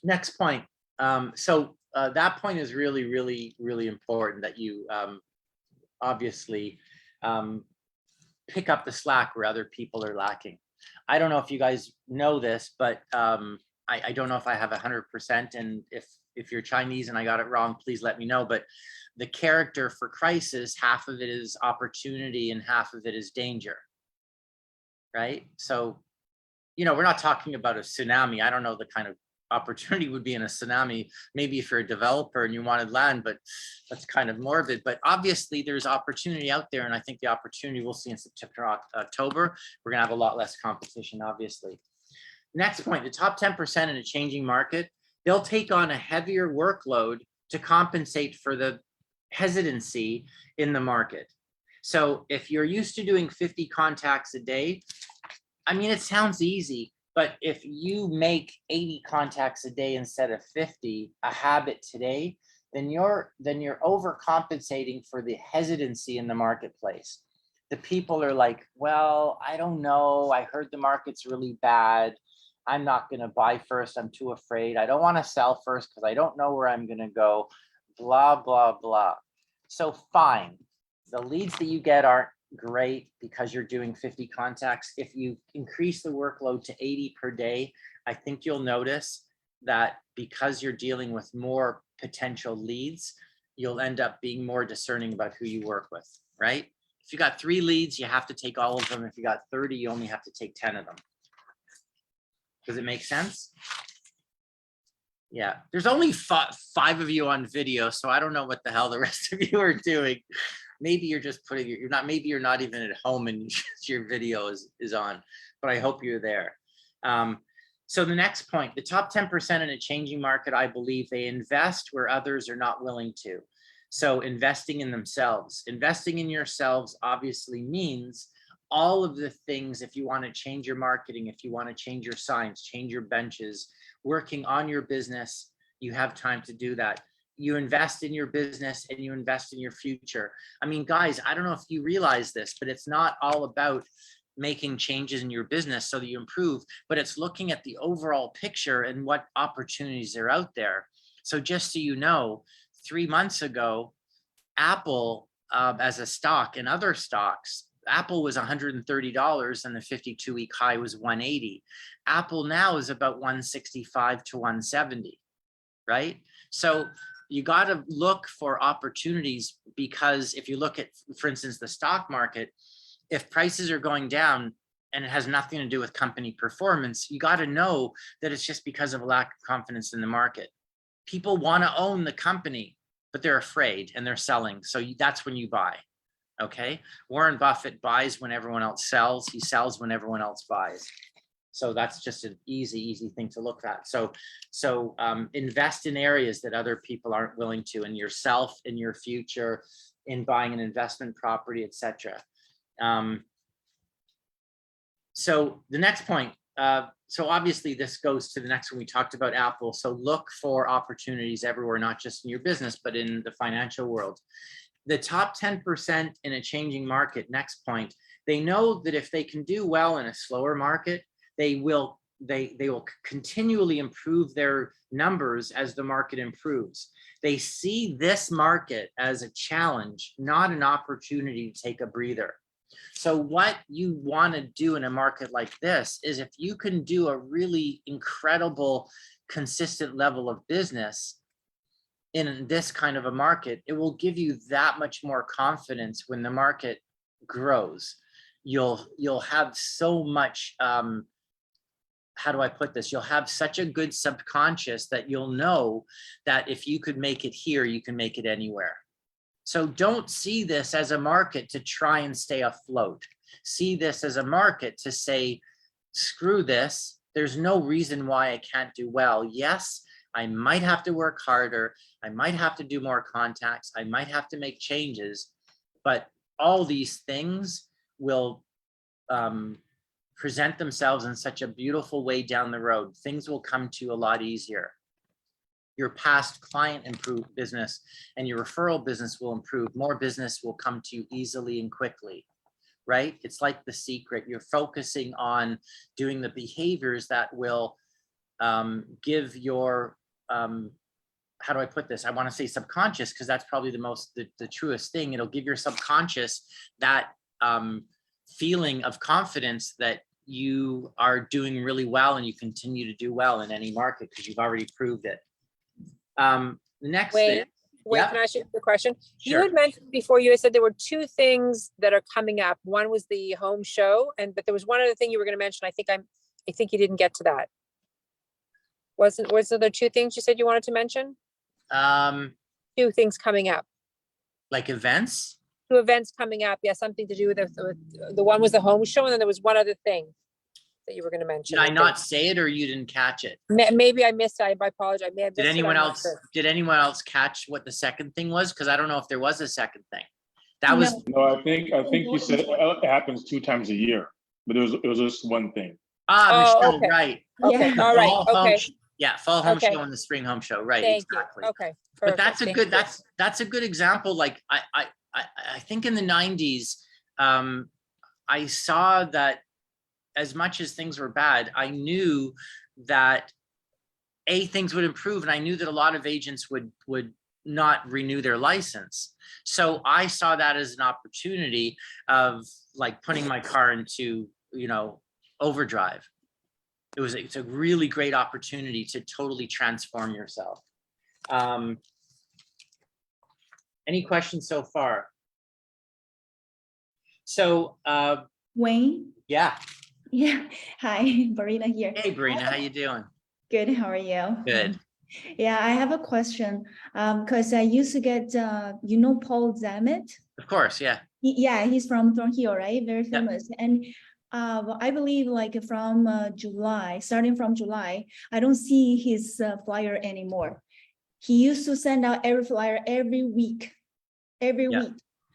Next point. That point is really, really, really important that you obviously pick up the slack where other people are lacking. I don't know if you guys know this, but I don't know if I have 100%. And if you're Chinese and I got it wrong, please let me know. But the character for crisis, half of it is opportunity and half of it is danger, right? So, we're not talking about a tsunami. I don't know the kind of opportunity would be in a tsunami. Maybe if you're a developer and you wanted land, but that's kind of morbid. But obviously there's opportunity out there. And I think the opportunity we'll see in September, October, we're gonna have a lot less competition, obviously. Next point, the top 10% in a changing market, they'll take on a heavier workload to compensate for the hesitancy in the market. So if you're used to doing 50 contacts a day, I mean, it sounds easy, but if you make 80 contacts a day instead of 50 a habit today, then you're overcompensating for the hesitancy in the marketplace. The people are like, well, I don't know. I heard the market's really bad. I'm not going to buy first. I'm too afraid. I don't want to sell first because I don't know where I'm going to go, blah, blah, blah. So fine. The leads that you get aren't great because you're doing 50 contacts. If you increase the workload to 80 per day, I think you'll notice that because you're dealing with more potential leads, you'll end up being more discerning about who you work with, right? If you got 3 leads, you have to take all of them. If you got 30, you only have to take 10 of them. Does it make sense? Yeah, there's only 5 of you on video, so I don't know what the hell the rest of you are doing. Maybe you're just putting maybe you're not even at home and your video is on, but I hope you're there. So the next point, the top 10% in a changing market, I believe they invest where others are not willing to. So investing in themselves, investing in yourselves obviously means all of the things. If you want to change your marketing, if you want to change your signs, change your benches, working on your business, you have time to do that. You invest in your business and you invest in your future. I mean, guys, I don't know if you realize this, but it's not all about making changes in your business so that you improve, but it's looking at the overall picture and what opportunities are out there. So just so you know, 3 months ago, Apple as a stock and other stocks, Apple was $130 and the 52-week high was 180. Apple now is about 165 to 170, right? So you got to look for opportunities, because if you look at, for instance, the stock market, if prices are going down and it has nothing to do with company performance, you got to know that it's just because of a lack of confidence in the market. People want to own the company, but they're afraid and they're selling. So that's when you buy. Okay. Warren Buffett buys when everyone else sells. He sells when everyone else buys. So that's just an easy thing to look at. So invest in areas that other people aren't willing to, in yourself, in your future, in buying an investment property, etc. So the next point, so obviously this goes to the next one. We talked about Apple. So look for opportunities everywhere, not just in your business, but in the financial world. The top 10% in a changing market, next point, they know that if they can do well in a slower market, they will continually improve their numbers as the market improves. They see this market as a challenge, not an opportunity to take a breather. So what you want to do in a market like this is if you can do a really incredible, consistent level of business in this kind of a market, it will give you that much more confidence when the market grows. You'll have so much, how do I put this? You'll have such a good subconscious that you'll know that if you could make it here, you can make it anywhere. So don't see this as a market to try and stay afloat. See this as a market to say, screw this. There's no reason why I can't do well. Yes, I might have to work harder. I might have to do more contacts. I might have to make changes, but all these things will present themselves in such a beautiful way down the road. Things will come to you a lot easier. Your past client business and your referral business will improve. More business will come to you easily and quickly, right? It's like The Secret. You're focusing on doing the behaviors that will give your, how do I put this? I want to say subconscious, because that's probably the truest thing. It'll give your subconscious that feeling of confidence that you are doing really well and you continue to do well in any market because you've already proved it. The next thing. Wait, Yeah. can I ask you a question? You Sure. had mentioned before, you had said there were two things that are coming up. One was the home show, but there was one other thing you were going to mention. I think you didn't get to that. Was there two things you said you wanted to mention? Two things coming up. Like events? Two events coming up. Yeah, something to do with the one was the home show, and then there was one other thing that you were going to mention. Did I think. not say it or you didn't catch it? Maybe I missed it. I apologize. I may have Did missed it. anyone I'm not else, sure. did anyone else catch what the second thing was? Because I don't know if there was a second thing. That was, No. No, I think you said it happens 2 times a year, but it was just one thing. Oh, Michelle, okay. right. Okay, Yeah. all right, Fall home okay. sh- Yeah, fall home Okay. show and the spring home show, right, Thank you. exactly. Okay. But that's perfect, a thank good, you. that's a good example. Like I think in the 90s, I saw that as much as things were bad, I knew that things would improve, and I knew that a lot of agents would not renew their license. So I saw that as an opportunity of like putting my car into, overdrive. It's a really great opportunity to totally transform yourself. Any questions so far? So, Wayne? yeah. Yeah. Hi, Marina here. Hey, Brina, how you doing? Good. How are you? Good. Yeah, I have a question. Because I used to get, Paul Zammit. Of course, yeah. Yeah, he's from Thornhill, right? Very Yeah. famous. And I believe from starting from July, I don't see his flyer anymore. He used to send out every flyer every week. Yeah.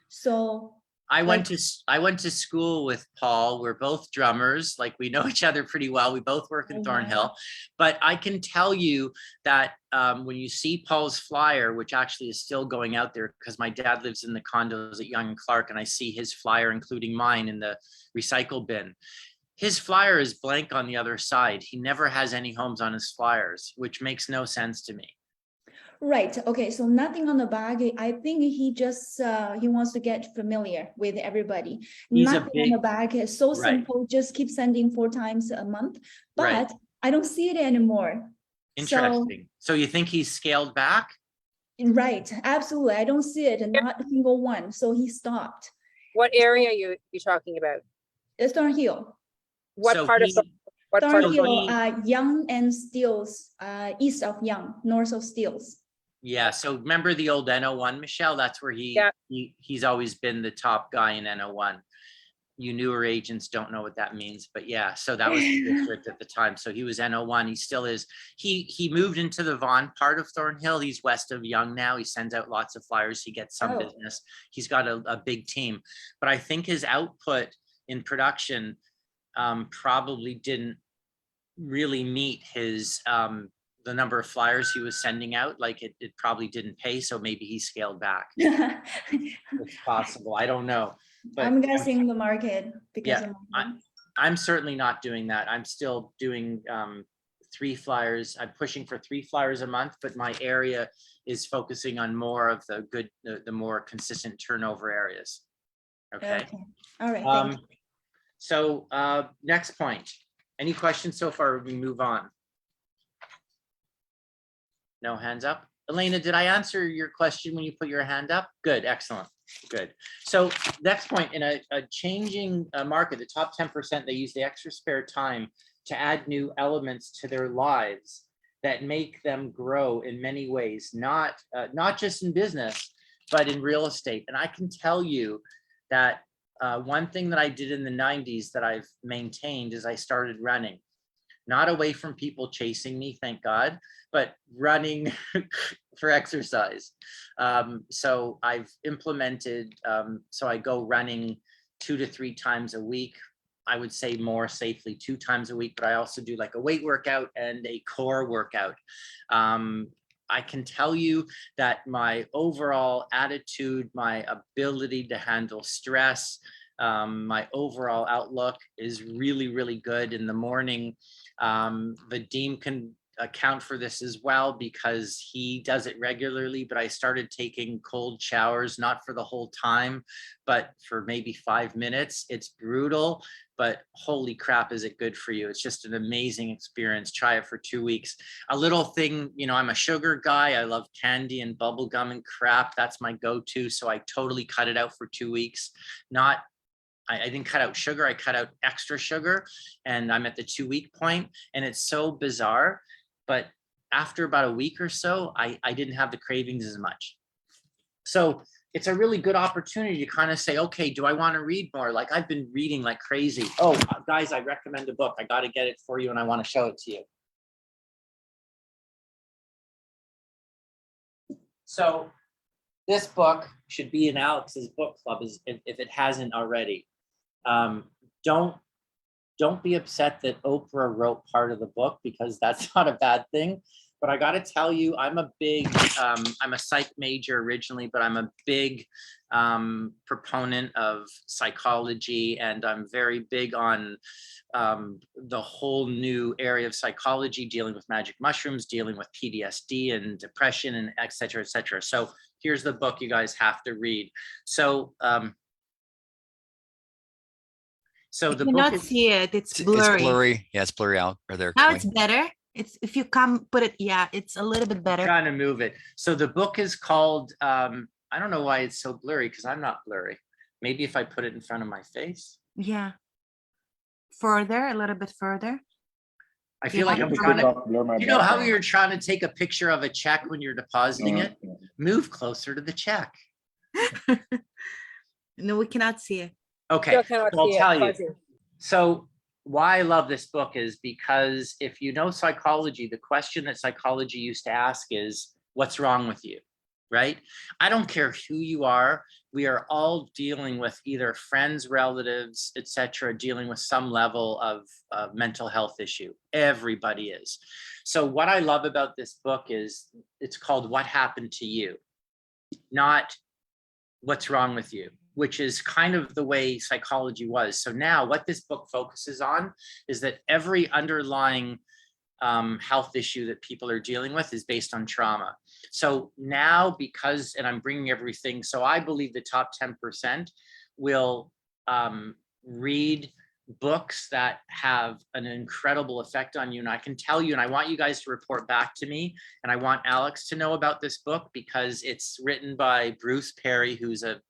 So I went to school with Paul. We're both drummers. Like we know each other pretty well. We both work in Oh, wow. Thornhill. But I can tell you that when you see Paul's flyer, which actually is still going out there because my dad lives in the condos at Young and Clark, and I see his flyer, including mine, in the recycle bin. His flyer is blank on the other side. He never has any homes on his flyers, which makes no sense to me. right. Okay. So nothing on the back. I think he just he wants to get familiar with everybody. He's a Nothing on the big- back. It's so Right. simple. Just keep sending 4 times a month. Right. But I don't see it anymore. Interesting. So you think he's scaled back? Right. Absolutely. I don't see it. And not a single one. So he stopped. What area are you talking about? It's Thornhill. What So part of, he- what part of, Thornhill, he- Young and Steeles, east of Young, north of Steeles. Yeah, so remember the old NO1, Michelle? That's where Yeah. he's always been the top guy in NO1. You newer agents don't know what that means, but yeah, so that was the district at the time. So he was NO1, he still is. He moved into the Vaughan part of Thornhill. He's west of Young now. He sends out lots of flyers. He gets some Oh. business. He's got a big team. But I think his output in production probably didn't really meet his the number of flyers he was sending out. Like it probably didn't pay, so maybe he scaled back. It's possible, I don't know. But I'm guessing the market because Yeah, of I'm certainly not doing that. I'm still doing 3 flyers. I'm pushing for 3 flyers a month, but my area is focusing on more of the more consistent turnover areas. Okay. All right, thank you. So next point. Any questions so far? We move on. No hands up. Elena, did I answer your question when you put your hand up? Good, excellent, good. So next point, in a changing market, the top 10%, they use the extra spare time to add new elements to their lives that make them grow in many ways, not just in business, but in real estate. And I can tell you that one thing that I did in the 90s that I've maintained is I started running. Not away from people chasing me, thank God, but running for exercise. So I've implemented, so I go running 2 to 3 times a week. I would say more safely 2 times a week, but I also do like a weight workout and a core workout. I can tell you that my overall attitude, my ability to handle stress, my overall outlook is really, really good in the morning. Vadim can account for this as well because he does it regularly, but I started taking cold showers, not for the whole time, but for maybe 5 minutes. It's brutal, but holy crap, is it good for you. It's just an amazing experience. Try it for 2 weeks. A little thing, you know, I'm a sugar guy. I love candy and bubble gum and crap. That's my go-to. So I totally cut it out for 2 weeks. I didn't cut out sugar, I cut out extra sugar, and I'm at the 2-week point, and it's so bizarre. But after about a week or so, I didn't have the cravings as much. So it's a really good opportunity to kind of say, okay, do I want to read more? Like I've been reading like crazy. Oh, guys, I recommend a book. I got to get it for you and I want to show it to you. So this book should be in Alex's book club if it hasn't already. Don't be upset that Oprah wrote part of the book because that's not a bad thing. But I got to tell you, I'm a psych major originally, but I'm a big proponent of psychology, and I'm very big on the whole new area of psychology, dealing with magic mushrooms, dealing with PTSD and depression, and et cetera, et cetera. So here's the book you guys have to read. So I the cannot book is, see it. It's It's blurry. blurry. Yeah, it's blurry out right there. Now Kelly. it's better. It's if you come put it, yeah, it's a little bit better. trying to move it. So the book is called, I don't know why it's so blurry because I'm not blurry. Maybe if I put it in front of my face. Yeah. Further, a little bit further. I feel like I I'm think trying it's to, off, blur my you know how background. you're trying to take a picture of a check when you're depositing it? Yeah. Move closer to the check. No, we cannot see it. Okay, Still cannot so I'll see it, tell you. fuzzy. So why I love this book is because if you know psychology, the question that psychology used to ask is, what's wrong with you, right? I don't care who you are. We are all dealing with either friends, relatives, etc., dealing with some level of mental health issue. Everybody is. So what I love about this book is it's called What Happened to You, not what's wrong with you, which is kind of the way psychology was. So now what this book focuses on is that every underlying health issue that people are dealing with is based on trauma. So now because, and I'm bringing everything, so I believe the top 10% will read books that have an incredible effect on you. And I can tell you, and I want you guys to report back to me, and I want Alex to know about this book because it's written by Bruce Perry, who's a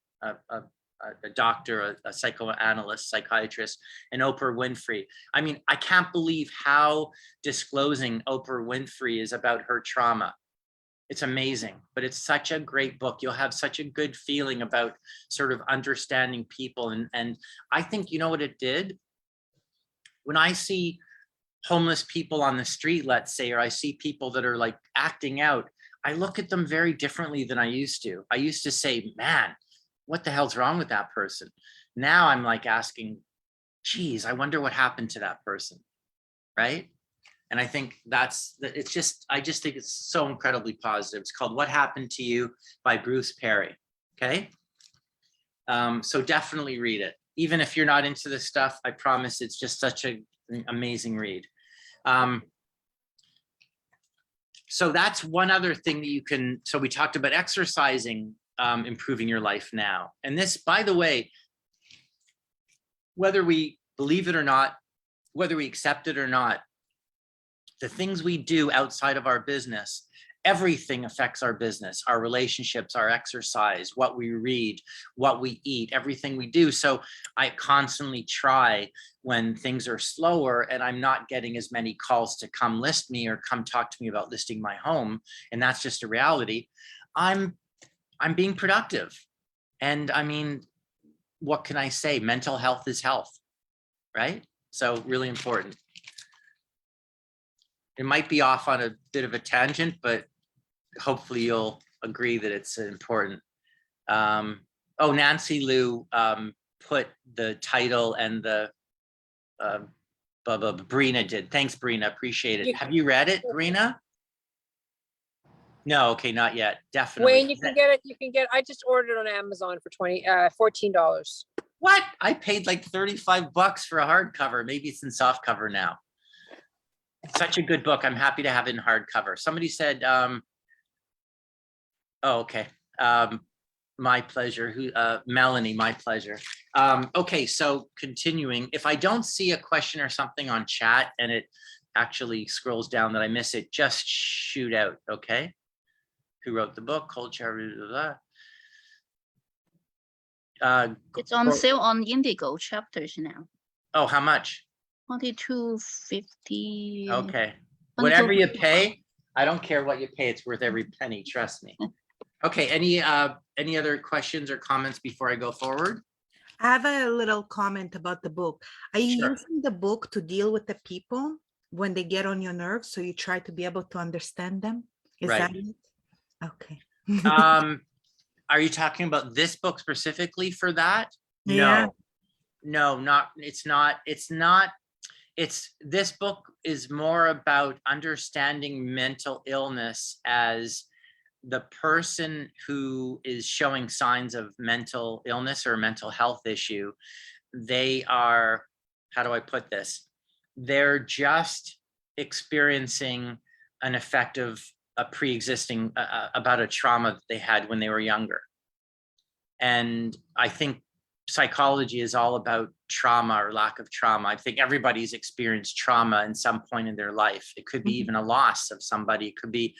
doctor, a psychoanalyst, psychiatrist, and Oprah Winfrey. I mean, I can't believe how disclosing Oprah Winfrey is about her trauma. It's amazing, but it's such a great book. You'll have such a good feeling about sort of understanding people. And I think, you know what it did? When I see homeless people on the street, let's say, or I see people that are like acting out, I look at them very differently than I used to. I used to say, man, what the hell's wrong with that person? Now I'm like asking, geez, I wonder what happened to that person, right? And I think it's just, I just think it's so incredibly positive. It's called What Happened to You by Bruce Perry, okay? So definitely read it. Even if you're not into this stuff, I promise it's just such an amazing read. So that's one other thing that you can, so we talked about exercising, improving your life now. And this, by the way, whether we believe it or not, whether we accept it or not, the things we do outside of our business, everything affects our business, our relationships, our exercise, what we read, what we eat, everything we do. So I constantly try when things are slower and I'm not getting as many calls to come list me or come talk to me about listing my home, and that's just a reality, I'm being productive. And I mean, what can I say? Mental health is health, right? So really important. It might be off on a bit of a tangent, but hopefully you'll agree that it's important. Oh, Nancy Lou put the title and the Brina did. Thanks, Brina. Appreciate it. You- Have you read it, Brina? No, okay, not yet. Definitely. Wayne, you can get it. You can get. I just ordered it on Amazon for $14. What? I paid like $35 for a hardcover. Maybe it's in soft cover now. It's such a good book. I'm happy to have it in hardcover. Somebody said, oh, okay. My pleasure. Who? Melanie, my pleasure. Okay, so continuing. If I don't see a question or something on chat and it actually scrolls down that I miss it, just shoot out, okay? Who wrote the book? Culture. It's on sale on Indigo chapters now. Oh, how much? $22.50. Okay. Whatever you pay, I don't care what you pay. It's worth every penny. Trust me. Okay. Any other questions or comments before I go forward? I have a little comment about the book. Are you Sure. using the book to deal with the people when they get on your nerves? So you try to be able to understand them? Is Right. that it? Okay. Are you talking about this book specifically for that? Yeah. No, not, it's not, this book is more about understanding mental illness as the person who is showing signs of mental illness or mental health issue. They are, how do I put this? They're just experiencing an effect of a pre-existing, about a trauma that they had when they were younger. And I think psychology is all about trauma or lack of trauma. I think everybody's experienced trauma in some point in their life. It could be Mhm. even a loss of somebody. It could be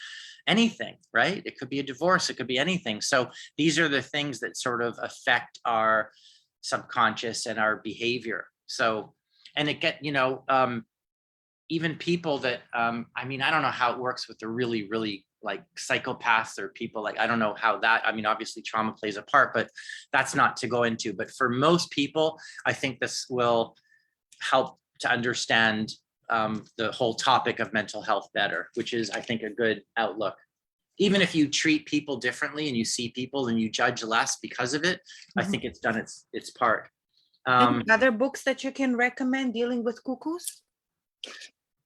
anything, right? It could be a divorce. It could be anything. So these are the things that sort of affect our subconscious and our behavior. So, and it get, even people that, I mean, I don't know how it works with the really, really like psychopaths or people like, I don't know how that, I mean, obviously trauma plays a part, but that's not to go into. But for most people, I think this will help to understand the whole topic of mental health better, which is, I think, a good outlook. Even if you treat people differently and you see people and you judge less because of it, I Mhm. think it's done its part. Any other books that you can recommend dealing with cuckoos?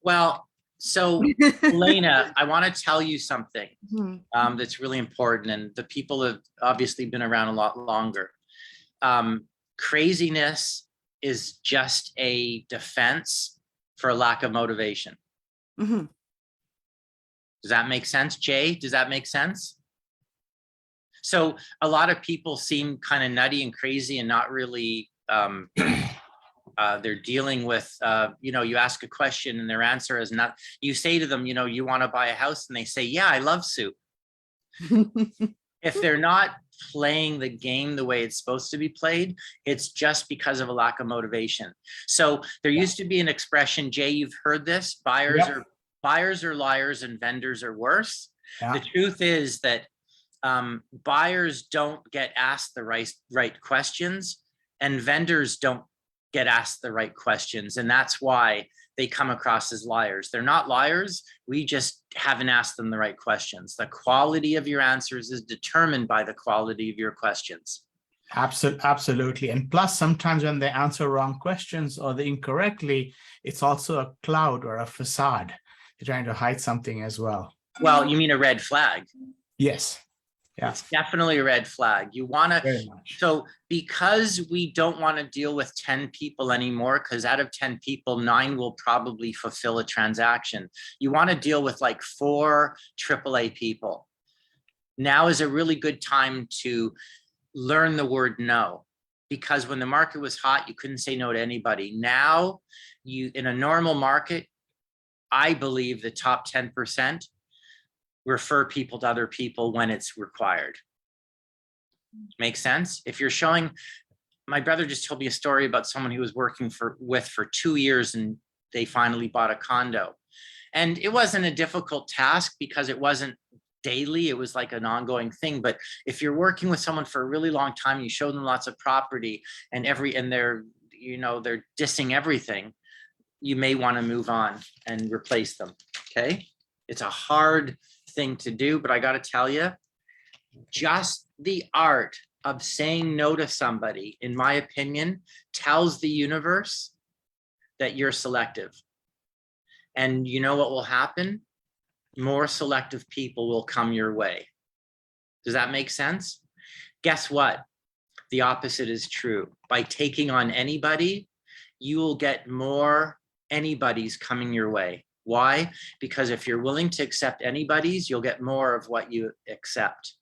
Well, so Elena, I want to tell you something Mhm. that's really important, and the people have obviously been around a lot longer. Craziness is just a defense for a lack of motivation. Mhm. Does that make sense, Jay? Does that make sense? So a lot of people seem kind of nutty and crazy and not really, they're dealing with, you ask a question and their answer is not, you say to them, you want to buy a house, and they say, yeah, I love soup. If they're not playing the game the way it's supposed to be played, it's just because of a lack of motivation. So there used to be an expression, Jay, you've heard this, buyers are liars and vendors are worse. The truth is that buyers don't get asked the right questions, and vendors don't get asked the right questions. And that's why they come across as liars. They're not liars. We just haven't asked them the right questions. The quality of your answers is determined by the quality of your questions. Absolutely. And plus, sometimes when they answer wrong questions or they incorrectly, it's also a cloud or a facade. They're trying to hide something as well. Well, you mean a red flag? Yes. Yeah. It's definitely a red flag. You want to, Very much. so because we don't want to deal with 10 people anymore, because out of 10 people, 9 will probably fulfill a transaction. You want to deal with like 4 AAA people. Now is a really good time to learn the word no. because when the market was hot, you couldn't say no to anybody. Now, you, in a normal market, I believe the top 10% refer people to other people when it's required. Make sense? If you're showing, my brother just told me a story about someone he was working with for 2 years and they finally bought a condo. And it wasn't a difficult task because it wasn't daily, it was like an ongoing thing. But if you're working with someone for a really long time, you show them lots of property and they're, you know, they're dissing everything, you may want to move on and replace them. Okay. It's a hard thing to do, but I got to tell you, just the art of saying no to somebody, in my opinion, tells the universe that you're selective. And you know what will happen? More selective people will come your way. Does that make sense? Guess what? The opposite is true. By taking on anybody, you will get more anybody's coming your way. Why? Because if you're willing to accept anybody's, you'll get more of what you accept.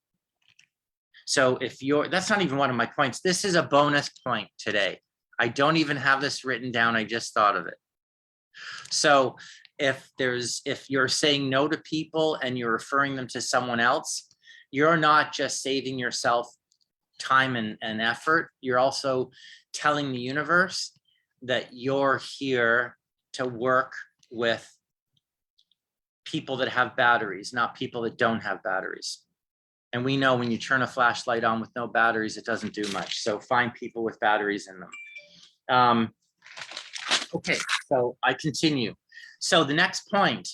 So if you're, that's not even one of my points. This is a bonus point today. I don't even have this written down. I just thought of it. So if you're saying no to people and you're referring them to someone else, you're not just saving yourself time and effort. You're also telling the universe that you're here to work with people that have batteries, not people that don't have batteries. And we know when you turn a flashlight on with no batteries, it doesn't do much. So find people with batteries in them. Okay, so I continue. So the next point,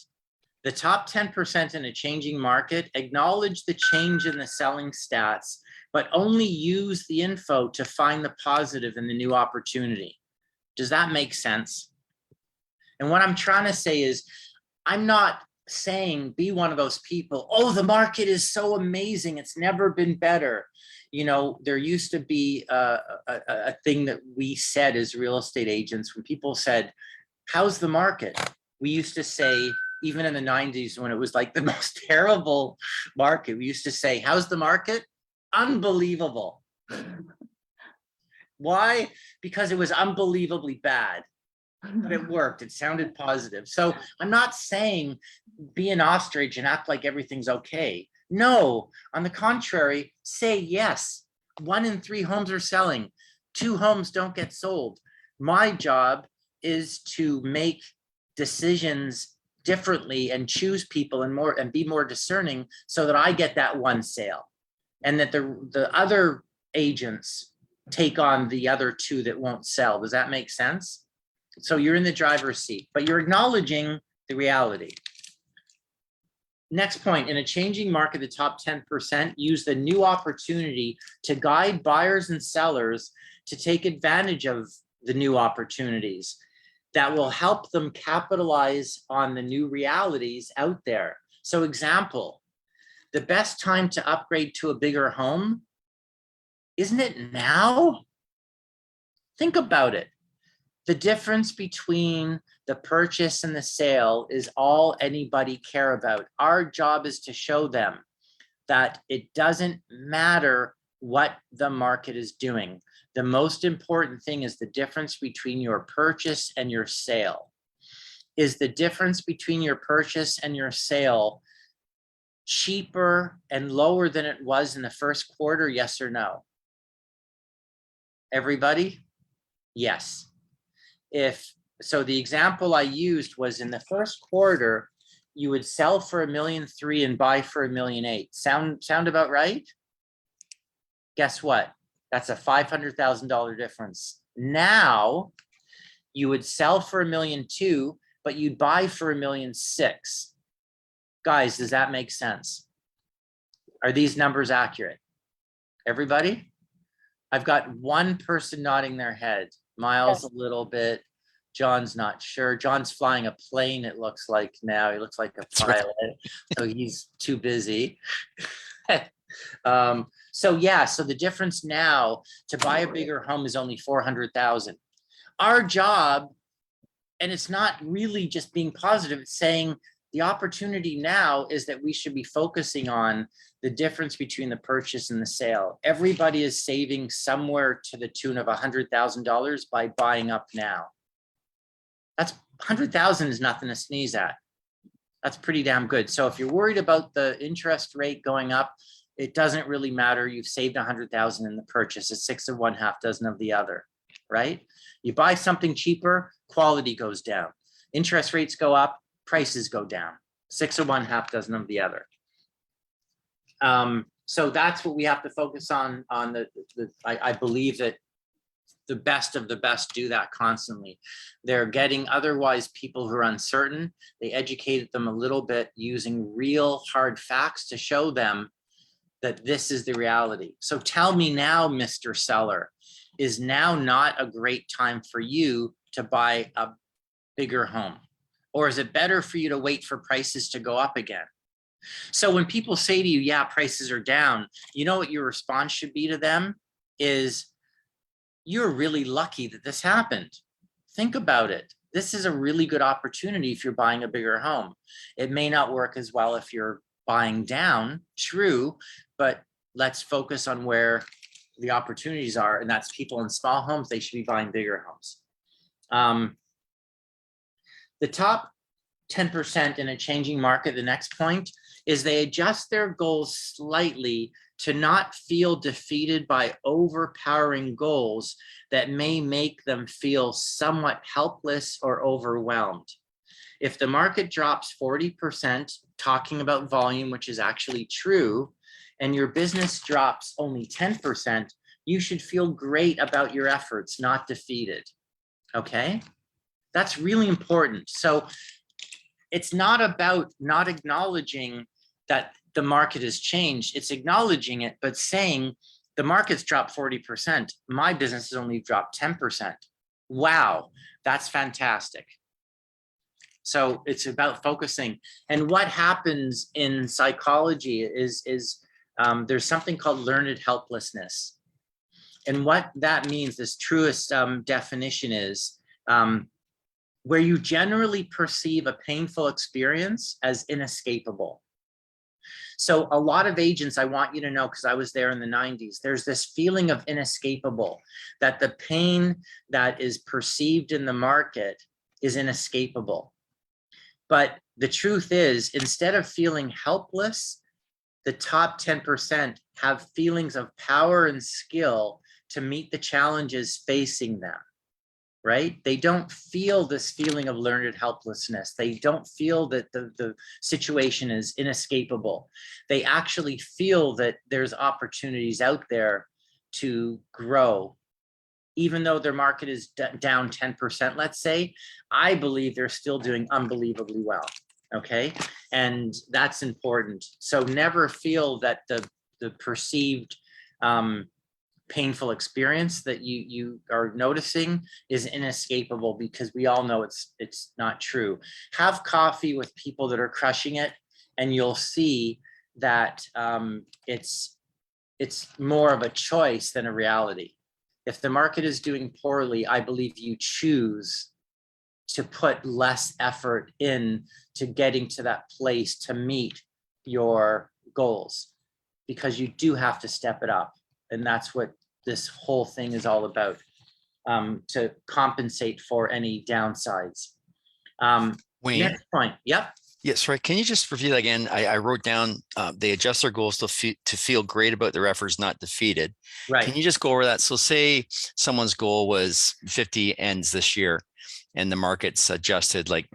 the top 10% in a changing market, acknowledge the change in the selling stats, but only use the info to find the positive in the new opportunity. Does that make sense? And what I'm trying to say is, I'm not saying be one of those people, oh, the market is so amazing, it's never been better. You know, there used to be a thing that we said as real estate agents, when people said, how's the market? We used to say, even in the 90s, when it was like the most terrible market, we used to say, how's the market? Unbelievable. Why? Because it was unbelievably bad. But it worked. It sounded positive. So I'm not saying be an ostrich and act like everything's okay. No, on the contrary, say yes. 1 in 3 homes are selling. 2 homes don't get sold. My job is to make decisions differently and choose people and be more discerning so that I get that 1 sale, and that the other agents take on the other 2 that won't sell. Does that make sense? So you're in the driver's seat, but you're acknowledging the reality. Next point, in a changing market, the top 10% use the new opportunity to guide buyers and sellers to take advantage of the new opportunities that will help them capitalize on the new realities out there. So example, the best time to upgrade to a bigger home, isn't it now? Think about it. The difference between the purchase and the sale is all anybody care about. Our job is to show them that it doesn't matter what the market is doing. The most important thing is the difference between your purchase and your sale. Is the difference between your purchase and your sale cheaper and lower than it was in the first quarter? Yes or no? Everybody? Yes. So the example I used was in the first quarter, you would sell for $1.3 million and buy for $1.8 million. Sound about right? Guess what? That's a $500,000 difference. Now you would sell for $1.2 million, but you'd buy for $1.6 million. Guys, does that make sense? Are these numbers accurate? Everybody? I've got 1 person nodding their head. Miles a little bit. John's not sure. John's flying a plane, it looks like now. He looks like a pilot, so he's too busy. So yeah, so the difference now to buy a bigger home is only $400,000. Our job, and it's not really just being positive, it's saying The opportunity now is that we should be focusing on the difference between the purchase and the sale. Everybody is saving somewhere to the tune of $100,000 by buying up now. That's 100,000 is nothing to sneeze at. That's pretty damn good. So if you're worried about the interest rate going up, it doesn't really matter. You've saved 100,000 in the purchase. It's 6 of one, half dozen of the other, right? You buy something cheaper, quality goes down. Interest rates go up, prices go down. 6 of one, half dozen of the other. So that's what we have to focus on I believe that the best of the best do that constantly. They're getting otherwise people who are uncertain. They educated them a little bit using real hard facts to show them that this is the reality. So tell me now, Mr. Seller, is now not a great time for you to buy a bigger home? Or is it better for you to wait for prices to go up again? So when people say to you, yeah, prices are down, you know what your response should be to them is, you're really lucky that this happened. Think about it. This is a really good opportunity if you're buying a bigger home. It may not work as well if you're buying down, true, but let's focus on where the opportunities are, and that's people in small homes. They should be buying bigger homes. The top 10% in a changing market, the next point, is they adjust their goals slightly to not feel defeated by overpowering goals that may make them feel somewhat helpless or overwhelmed. If the market drops 40%, talking about volume, which is actually true, and your business drops only 10%, you should feel great about your efforts, not defeated. Okay? That's really important. So it's not about not acknowledging that the market has changed. It's acknowledging it, but saying the market's dropped 40%. My business has only dropped 10%. Wow, that's fantastic. So it's about focusing. And what happens in psychology is there's something called learned helplessness. And what that means, this truest definition is where you generally perceive a painful experience as inescapable. So a lot of agents, I want you to know, because I was there in the 90s, there's this feeling of inescapable, that the pain that is perceived in the market is inescapable. But the truth is, instead of feeling helpless, the top 10% have feelings of power and skill to meet the challenges facing them. Right? They don't feel this feeling of learned helplessness. They don't feel that the situation is inescapable. They actually feel that there's opportunities out there to grow. Even though their market is down 10%, let's say, I believe they're still doing unbelievably well. Okay? And that's important. So never feel that the perceived painful experience that you are noticing is inescapable, because we all know it's not true. Have coffee with people that are crushing it, and you'll see that it's more of a choice than a reality. If the market is doing poorly, I believe you choose to put less effort in to getting to that place to meet your goals, because you do have to step it up. And that's what this whole thing is all about, to compensate for any downsides. Wayne, Next point. Yep. yes, right. Can you just review that again? I wrote down they adjust their goals to feel great about their efforts, not defeated. Right. Can you just go over that? So say someone's goal was 50 ends this year and the market's adjusted like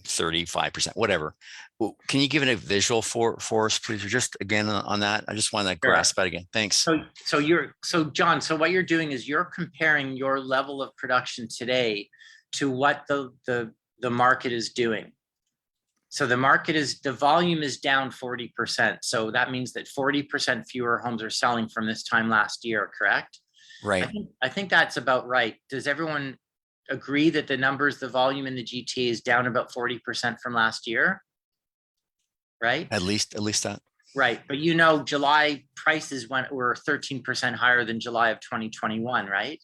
35%, whatever. Well, can you give it a visual for us, please? Just again on that. I just want to grasp that again. Thanks. So John, so what you're doing is you're comparing your level of production today to what the market is doing. So the volume is down 40%. So that means that 40% fewer homes are selling from this time last year, correct? Right. I think that's about right. Does everyone agree that the volume in the GTA is down about 40% from last year? Right? At least that. Right, but you know, July prices were 13% higher than July of 2021, right? And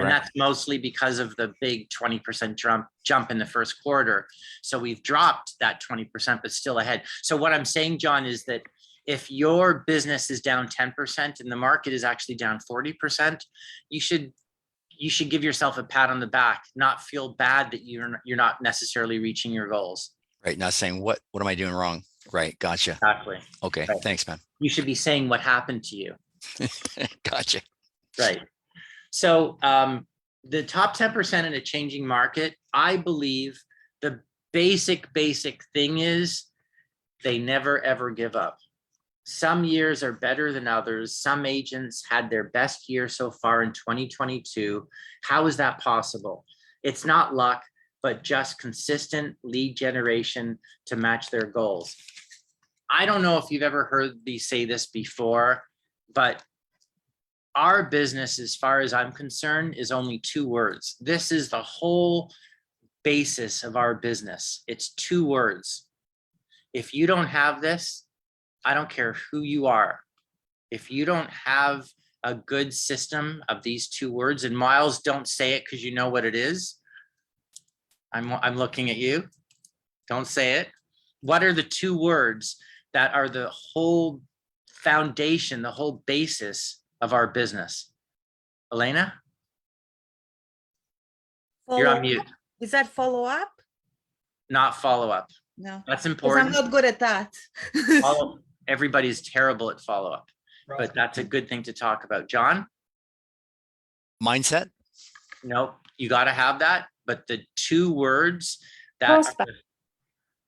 Correct. that's mostly because of the big 20% jump in the first quarter. So we've dropped that 20%, but still ahead. So what I'm saying, John, is that if your business is down 10% and the market is actually down 40%, you should give yourself a pat on the back, not feel bad that you're not necessarily reaching your goals. Right. Not saying what am I doing wrong? Right. Gotcha. Exactly. Okay. Right. Thanks, man. You should be saying what happened to you. Gotcha. Right. So the top 10% in a changing market, I believe the basic thing is they never, ever give up. Some years are better than others. Some agents had their best year so far in 2022. How is that possible? It's not luck, but just consistent lead generation to match their goals. I don't know if you've ever heard me say this before, but our business, as far as I'm concerned, is only 2 words. This is the whole basis of our business. It's 2 words. If you don't have this, I don't care who you are. If you don't have a good system of these 2 words, and Miles, don't say it because you know what it is. I'm looking at you. Don't say it. What are the 2 words that are the whole foundation, the whole basis of our business? Elena, you're on Follow mute. up? Is that follow up? Not follow up. No, That's 'cause I'm important. not good at that. Everybody's terrible at follow up, but that's a good thing to talk about. John? Mindset. No, you got to have that. But the 2 words that are Prospect.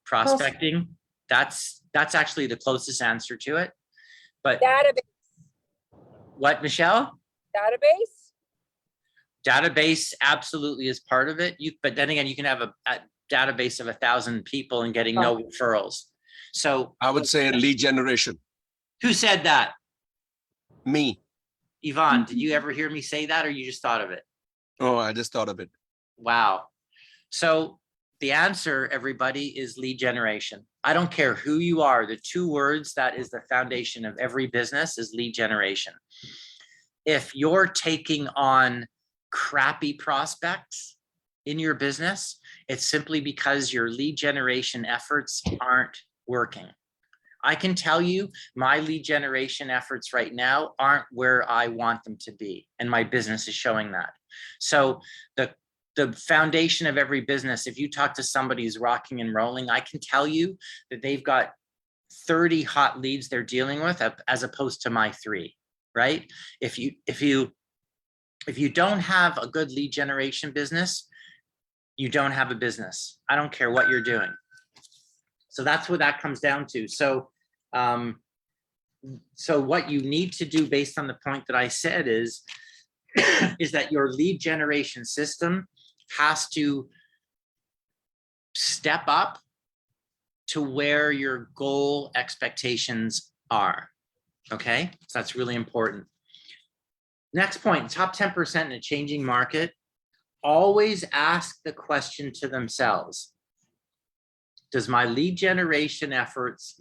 prospecting, that's actually the closest answer to it. But Database, what, Michelle? database? Database absolutely is part of it. But then again, you can have a database of 1,000 people and getting no referrals. So I would say lead generation. who said that? Me. Yvonne, did you ever hear me say that, or you just thought of it? Oh, I just thought of it. Wow. So the answer, everybody, is lead generation. I don't care who you are. The 2 words that is the foundation of every business is lead generation. If you're taking on crappy prospects in your business, it's simply because your lead generation efforts aren't working. I can tell you my lead generation efforts right now aren't where I want them to be, and my business is showing that. So the foundation of every business, if you talk to somebody who's rocking and rolling, I can tell you that they've got 30 hot leads they're dealing with as opposed to my 3, right? If you don't have a good lead generation business, you don't have a business. I don't care what you're doing. So that's what that comes down to. So what you need to do based on the point that I said is that your lead generation system has to step up to where your goal expectations are. Okay, so that's really important. Next point, top 10% in a changing market, always ask the question to themselves. Do my lead generation efforts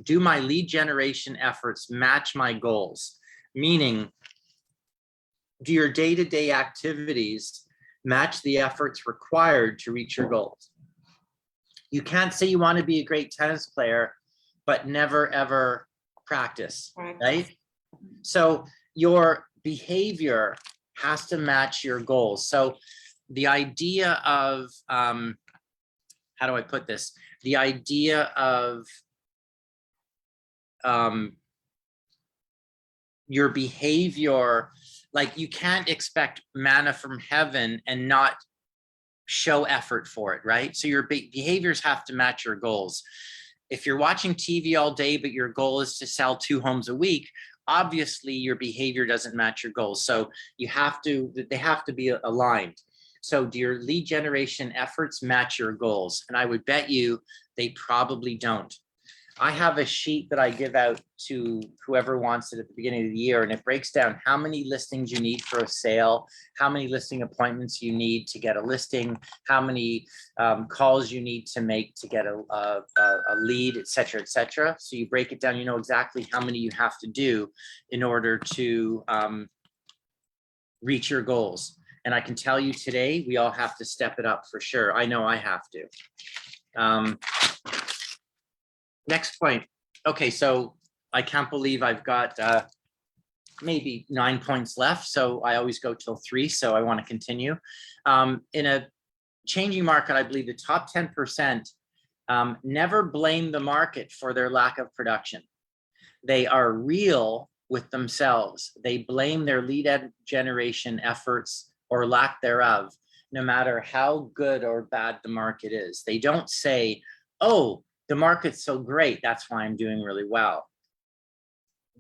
match my goals? Meaning, do your day-to-day activities match the efforts required to reach your goals? You can't say you want to be a great tennis player, but never ever practice, right? So your behavior has to match your goals. So the idea of, how do I put this? The idea of your behavior, like you can't expect manna from heaven and not show effort for it, right? So your behaviors have to match your goals. If you're watching TV all day, but your goal is to sell 2 homes a week, obviously your behavior doesn't match your goals. So they have to be aligned. So do your lead generation efforts match your goals? And I would bet you they probably don't. I have a sheet that I give out to whoever wants it at the beginning of the year, and it breaks down how many listings you need for a sale, how many listing appointments you need to get a listing, how many calls you need to make to get a lead, et cetera, et cetera. So you break it down, you know exactly how many you have to do in order to reach your goals. And I can tell you today, we all have to step it up for sure. I know I have to. Next point. Okay, so I can't believe I've got maybe 9 points left. So I always go till 3. So I want to continue. In a changing market, I believe the top 10% never blame the market for their lack of production. They are real with themselves. They blame their lead generation efforts or lack thereof, no matter how good or bad the market is. They don't say, oh, the market's so great, that's why I'm doing really well.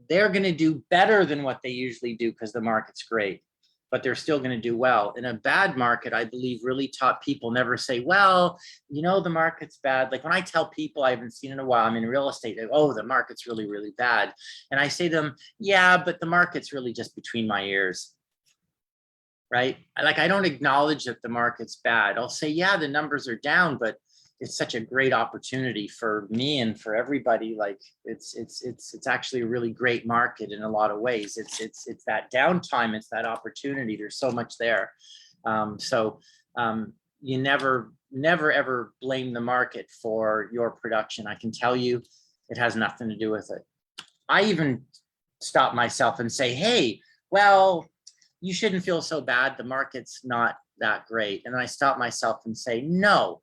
They're going to do better than what they usually do because the market's great, but they're still going to do well. In a bad market, I believe really top people never say, well, you know, the market's bad. Like when I tell people I haven't seen in a while, I'm in real estate, they go, oh, the market's really, really bad. And I say to them, yeah, but the market's really just between my ears. Right? Like I don't acknowledge that the market's bad. I'll say, yeah, the numbers are down, but it's such a great opportunity for me and for everybody. Like it's actually a really great market in a lot of ways. It's that downtime, it's that opportunity. There's so much there. You never ever blame the market for your production. I can tell you, it has nothing to do with it. I even stop myself and say, hey, well, you shouldn't feel so bad. The market's not that great. And then I stop myself and say, no,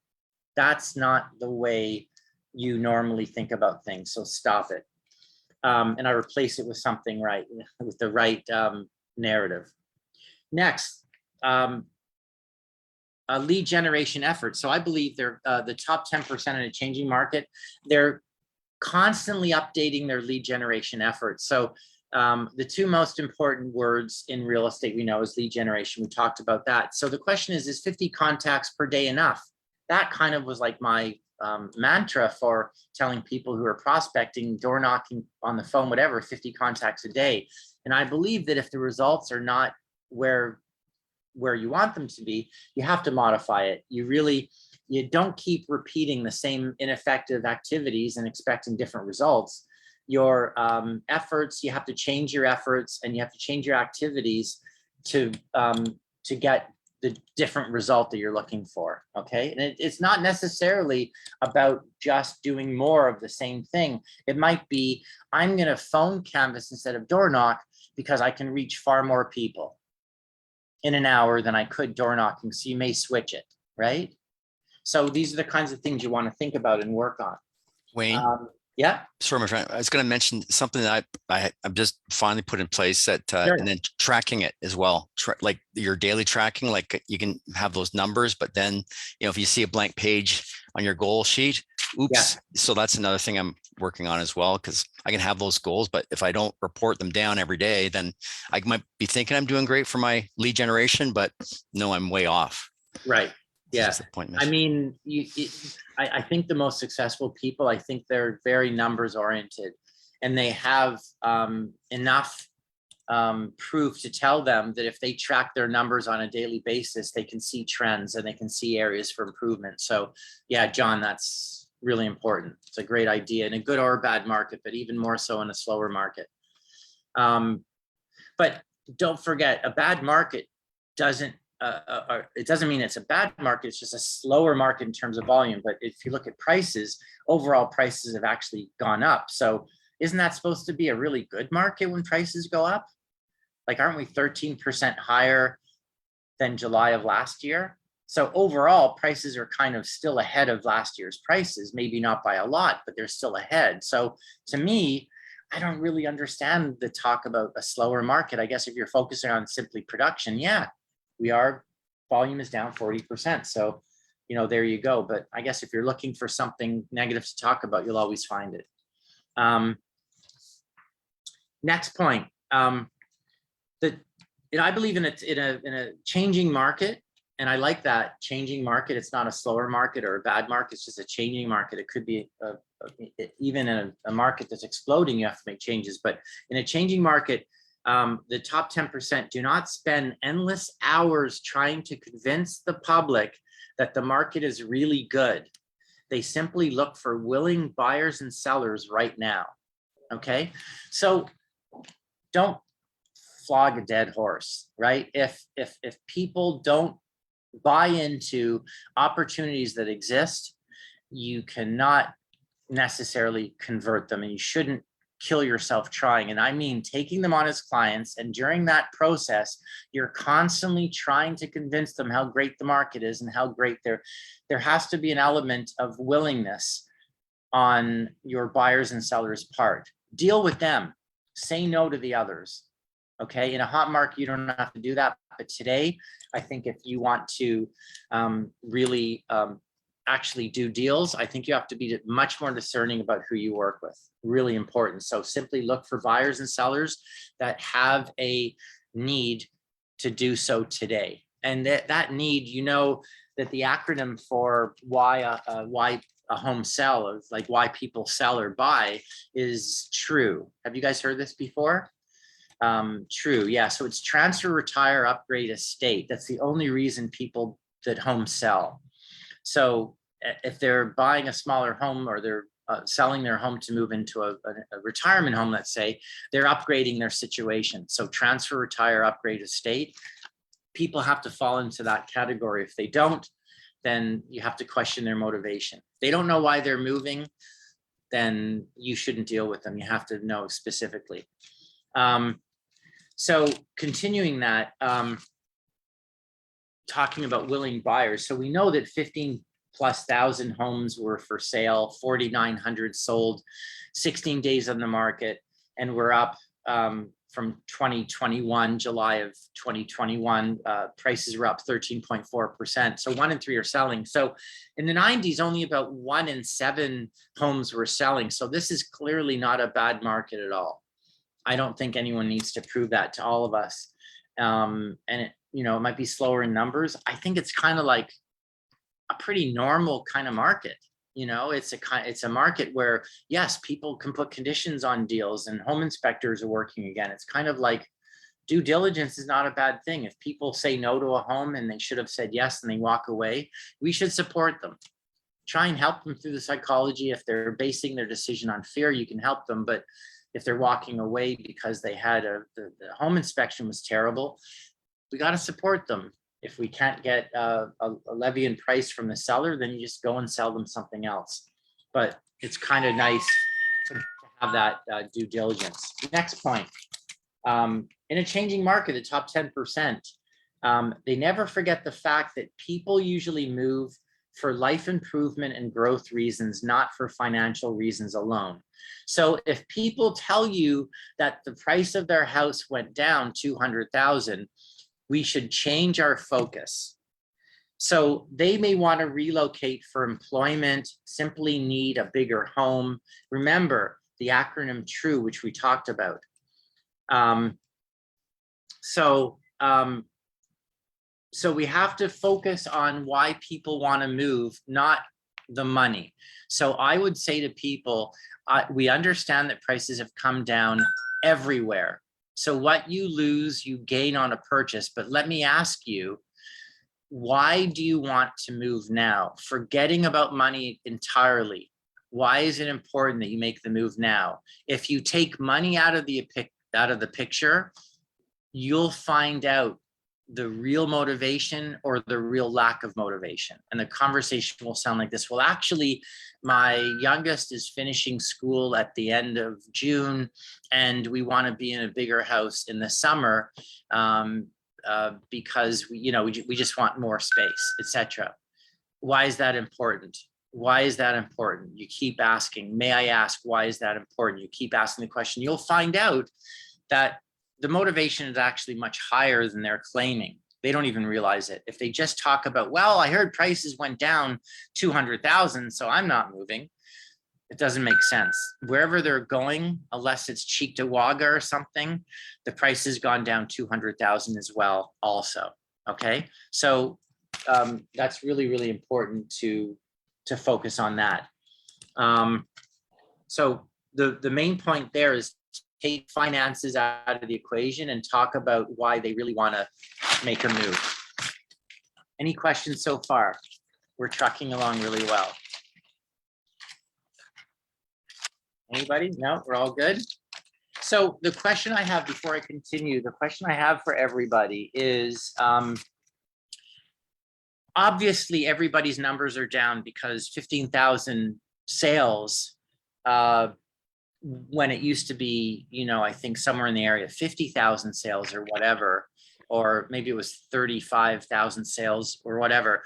that's not the way you normally think about things. So stop it. And I replace it with something right, with the right narrative. Next, lead generation efforts. So I believe they're the top 10% in a changing market. They're constantly updating their lead generation efforts. So the 2 most important words in real estate we know is lead generation. We talked about that. So the question is 50 contacts per day enough? That kind of was like my mantra for telling people who are prospecting, door knocking on the phone, whatever, 50 contacts a day. And I believe that if the results are not where you want them to be, you have to modify it. You don't keep repeating the same ineffective activities and expecting different results. Your efforts, you have to change your efforts and you have to change your activities to get the different result that you're looking for. Okay. And it's not necessarily about just doing more of the same thing. It might be, I'm going to phone canvas instead of door knock because I can reach far more people in an hour than I could door knocking. So you may switch it, right? So these are the kinds of things you want to think about and work on. Wayne. Yeah. Sorry, my friend. I was going to mention something that I've just finally put in place that, Sure. And then tracking it as well. Like your daily tracking, like you can have those numbers, but then, if you see a blank page on your goal sheet, oops. Yeah. So that's another thing I'm working on as well, because I can have those goals, but if I don't report them down every day, then I might be thinking I'm doing great for my lead generation, but no, I'm way off. Right. Yeah. That's the point. I mean, I think the most successful people, I think they're very numbers oriented and they have enough proof to tell them that if they track their numbers on a daily basis, they can see trends and they can see areas for improvement. So yeah, John, that's really important. It's a great idea in a good or bad market, but even more so in a slower market. But don't forget, a bad market doesn't it doesn't mean it's a bad market. It's just a slower market in terms of volume. But if you look at prices, overall prices have actually gone up. So isn't that supposed to be a really good market when prices go up? Like, aren't we 13% higher than July of last year? So overall prices are kind of still ahead of last year's prices, maybe not by a lot, but they're still ahead. So to me, I don't really understand the talk about a slower market. I guess if you're focusing on simply production, yeah, volume is down 40%. So, there you go. But I guess if you're looking for something negative to talk about, you'll always find it. Next point, I believe in a changing market. And I like that changing market. It's not a slower market or a bad market. It's just a changing market. It could be even in a market that's exploding, you have to make changes. But in a changing market, the top 10% do not spend endless hours trying to convince the public that the market is really good. They simply look for willing buyers and sellers right now. Okay, so don't flog a dead horse, right? If people don't buy into opportunities that exist, you cannot necessarily convert them, and you shouldn't kill yourself trying. And I mean taking them on as clients, and during that process, you're constantly trying to convince them how great the market is and how great there has to be an element of willingness on your buyers and sellers' part. Deal with them, say no to the others. Okay, in a hot market, you don't have to do that. But today, I think if you want to really actually do deals, I think you have to be much more discerning about who you work with. Really important. So simply look for buyers and sellers that have a need to do so today. And that need, you know, that the acronym for why a home sell, is like why people sell or buy, is TRUE. Have you guys heard this before? TRUE, yeah. So it's transfer, retire, upgrade, estate. That's the only reason people that home sell. So if they're buying a smaller home, or they're selling their home to move into a retirement home, let's say, they're upgrading their situation. So transfer, retire, upgrade, estate. People have to fall into that category. If they don't, then you have to question their motivation. If they don't know why they're moving, then you shouldn't deal with them. You have to know specifically. So continuing that, talking about willing buyers. So we know that 15,000+ homes were for sale, 4,900 sold, 16 days on the market, and we're up from 2021, July of 2021, prices were up 13.4%. So 1 in 3 are selling. So in the 90s, only about 1 in 7 homes were selling. So this is clearly not a bad market at all. I don't think anyone needs to prove that to all of us. And it, you know, it might be slower in numbers. I think it's kind of like a pretty normal kind of market. You know, it's a market where, yes, people can put conditions on deals and home inspectors are working again. It's kind of like due diligence is not a bad thing. If people say no to a home and they should have said yes and they walk away, we should support them. Try and help them through the psychology. If they're basing their decision on fear, you can help them. But if they're walking away because they had the home inspection was terrible, we got to support them. If we can't get a Levian price from the seller, then you just go and sell them something else. But it's kind of nice to have that due diligence. Next point, in a changing market, the top 10%, they never forget the fact that people usually move for life improvement and growth reasons, not for financial reasons alone. So if people tell you that the price of their house went down 200,000, we should change our focus. So they may want to relocate for employment, simply need a bigger home. Remember the acronym TRUE, which we talked about. So we have to focus on why people want to move, not the money. So I would say to people, we understand that prices have come down everywhere. So what you lose, you gain on a purchase. But let me ask you, why do you want to move now? Forgetting about money entirely. Why is it important that you make the move now? If you take money out of the picture, you'll find out the real motivation or the real lack of motivation. And the conversation will sound like this. Well, actually, my youngest is finishing school at the end of June, and we want to be in a bigger house in the summer because we just want more space, etc. Why is that important? Why is that important? You keep asking, may I ask, why is that important? You keep asking the question. You'll find out that the motivation is actually much higher than they're claiming. They don't even realize it. If they just talk about, well, I heard prices went down 200,000, so I'm not moving. It doesn't make sense. Wherever they're going, unless it's Cheektowaga or something, the price has gone down 200,000 as well also, okay? So that's really, really important to focus on that. So the main point there is take finances out of the equation and talk about why they really want to make a move. Any questions so far? We're trucking along really well. Anybody? No, we're all good. So the question I have before I continue, the question I have for everybody is, obviously everybody's numbers are down because 15,000 sales, when it used to be, you know, I think somewhere in the area of 50,000 sales or whatever, or maybe it was 35,000 sales or whatever.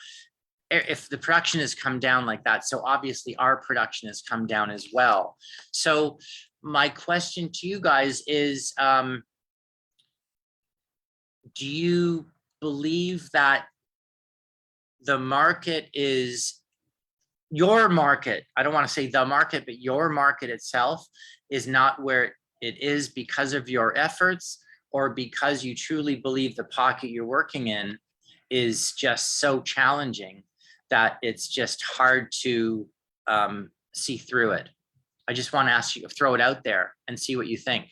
If the production has come down like that, so obviously our production has come down as well. So my question to you guys is, do you believe that the market is, your market, I don't want to say the market, but your market itself is not where it is because of your efforts, or because you truly believe the pocket you're working in is just so challenging that it's just hard to see through it? I just want to ask you, throw it out there and see what you think.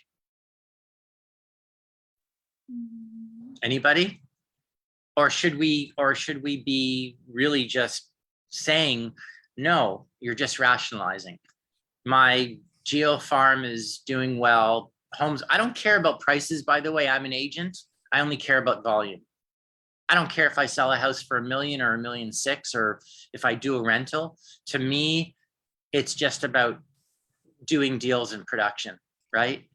Anybody? Or should we be really just saying, no, you're just rationalizing. My geo farm is doing well. Homes, I don't care about prices, by the way. I'm an agent. I only care about volume. I don't care if I sell a house for $1 million or $1.6 million, or if I do a rental. To me, it's just about doing deals in production, right?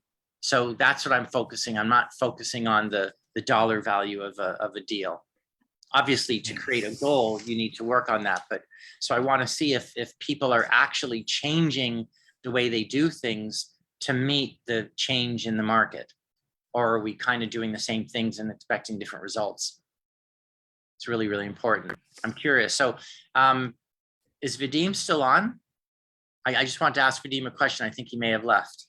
So that's what I'm focusing. I'm not focusing on the dollar value of a deal. Obviously, to create a goal, you need to work on that. But so I want to see if people are actually changing the way they do things to meet the change in the market, or are we kind of doing the same things and expecting different results? It's really, really important. I'm curious. So is Vadim still on? I just want to ask Vadim a question. I think he may have left.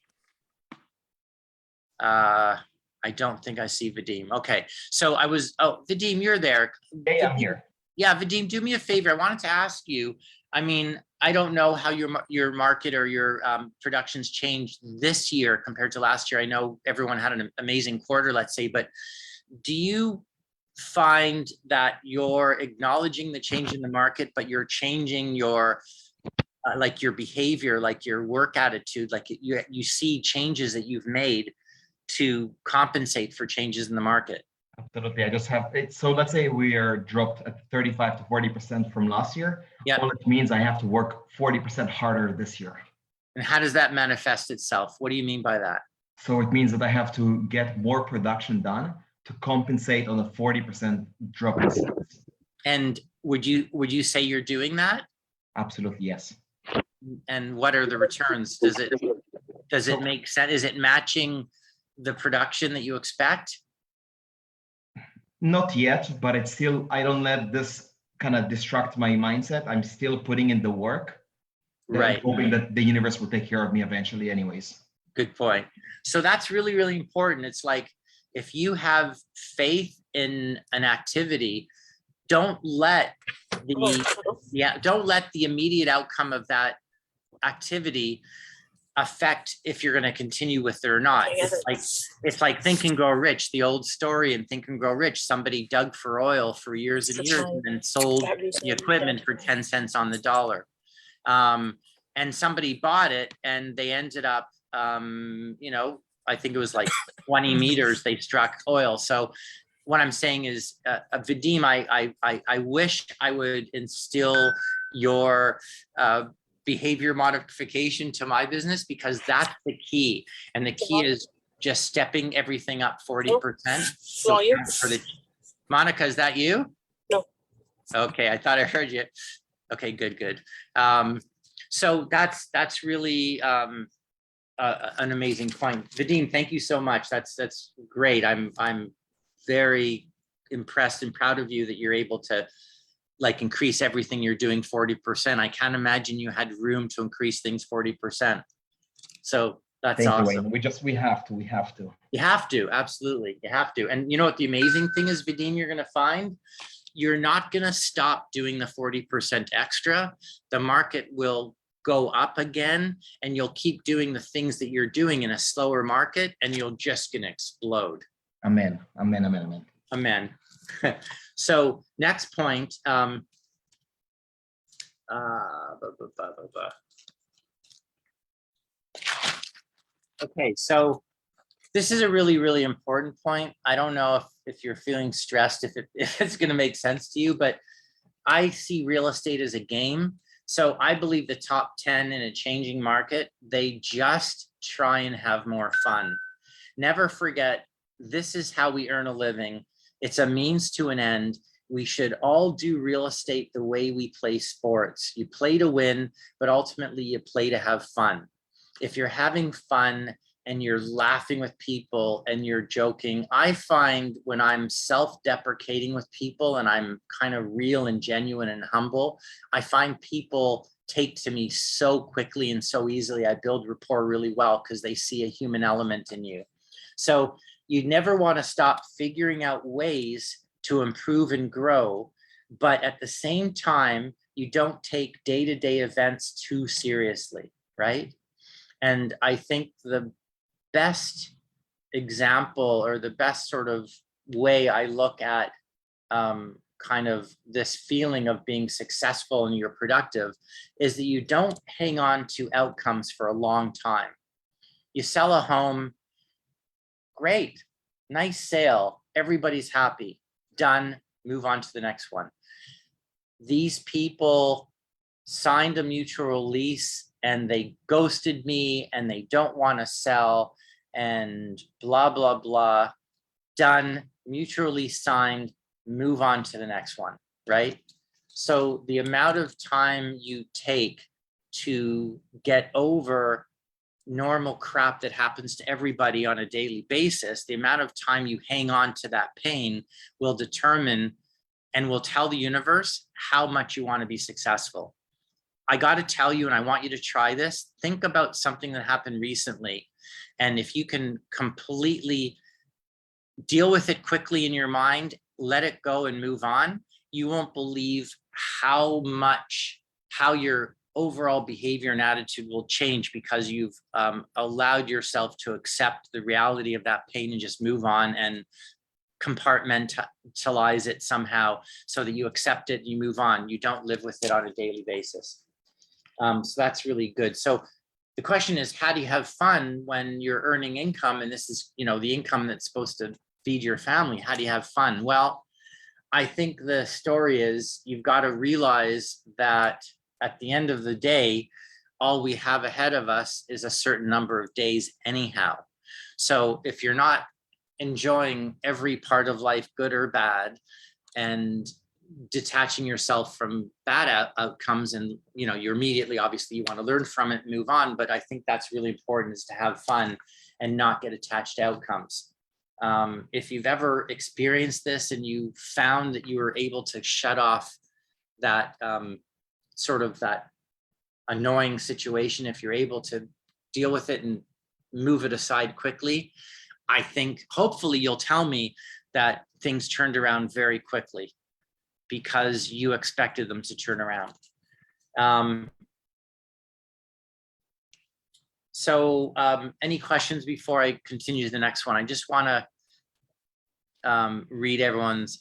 I don't think I see Vadim. Okay, so Vadim, you're there. Yeah, I'm here. Yeah, Vadim, do me a favor. I wanted to ask you, I mean, I don't know how your market or your productions changed this year compared to last year. I know everyone had an amazing quarter, let's say, but do you find that you're acknowledging the change in the market, but you're changing your like your behavior, like your work attitude, like you see changes that you've made to compensate for changes in the market? Absolutely. I just have it. So let's say we are dropped at 35 to 40% from last year. Yeah. Well, it means I have to work 40% harder this year. And how does that manifest itself? What do you mean by that? So it means that I have to get more production done to compensate on a 40% drop in sales. And would you say you're doing that? Absolutely, yes. And what are the returns? Does it make sense? Is it matching the production that you expect? Not yet, but it's still, I don't let this kind of distract my mindset. I'm still putting in the work. Right. Hoping that the universe will take care of me eventually anyways. Good point. So that's really, really important. It's like, if you have faith in an activity, don't let the immediate outcome of that activity affect if you're going to continue with it or not. It's like Think and Grow Rich, the old story in Think and Grow Rich. Somebody dug for oil for years and years and then sold the equipment for 10 cents on the dollar. And somebody bought it and they ended up, you know, I think it was like 20 meters they struck oil. So what I'm saying is, Vadim, I wish I would instill your behavior modification to my business, because that's the key. And the key is just stepping everything up 40%. So Monica, is that you? No. Okay, I thought I heard you. Okay, good. So that's really an amazing point. Vadim, thank you so much. That's great. I'm very impressed and proud of you that you're able to like increase everything you're doing 40%. I can't imagine you had room to increase things 40%. So that's Thank awesome. you, Wayne. We have to. You have to, absolutely. You have to. And you know what the amazing thing is, Vadim, you're gonna find? You're not gonna stop doing the 40% extra. The market will go up again, and you'll keep doing the things that you're doing in a slower market, and you're just going to explode. Amen. Amen. Amen. Amen. Amen. So next point. Okay, so this is a really, really important point. I don't know if you're feeling stressed, if it's going to make sense to you, but I see real estate as a game. So I believe the top 10 in a changing market, they just try and have more fun. Never forget, this is how we earn a living. It's a means to an end. We should all do real estate the way we play sports. You play to win, but ultimately you play to have fun. If you're having fun and you're laughing with people and you're joking, I find when I'm self-deprecating with people and I'm kind of real and genuine and humble, I find people take to me so quickly and so easily. I build rapport really well because they see a human element in you. So you never want to stop figuring out ways to improve and grow, but at the same time, you don't take day-to-day events too seriously, right? And I think the best example, or the best sort of way I look at kind of this feeling of being successful and you're productive, is that you don't hang on to outcomes for a long time. You sell a home, great, nice sale, everybody's happy, done, move on to the next one. These people signed a mutual lease and they ghosted me and they don't want to sell and blah, blah, blah, done, mutually signed, move on to the next one, right? So the amount of time you take to get over normal crap that happens to everybody on a daily basis, the amount of time you hang on to that pain will determine and will tell the universe how much you want to be successful. I got to tell you, and I want you to try this, think about something that happened recently. And if you can completely deal with it quickly in your mind, let it go and move on, you won't believe how your overall behavior and attitude will change because you've allowed yourself to accept the reality of that pain and just move on and compartmentalize it somehow so that you accept it, you move on. You don't live with it on a daily basis. So that's really good. So the question is, how do you have fun when you're earning income? And this is, the income that's supposed to feed your family. How do you have fun? Well, I think the story is you've got to realize that at the end of the day, all we have ahead of us is a certain number of days anyhow. So if you're not enjoying every part of life, good or bad, and detaching yourself from bad outcomes, and you're immediately, obviously you want to learn from it and move on, but I think that's really important, is to have fun and not get attached to outcomes. If you've ever experienced this and you found that you were able to shut off that sort of that annoying situation, if you're able to deal with it and move it aside quickly, I think hopefully you'll tell me that things turned around very quickly because you expected them to turn around. So any questions before I continue to the next one? I just want to read everyone's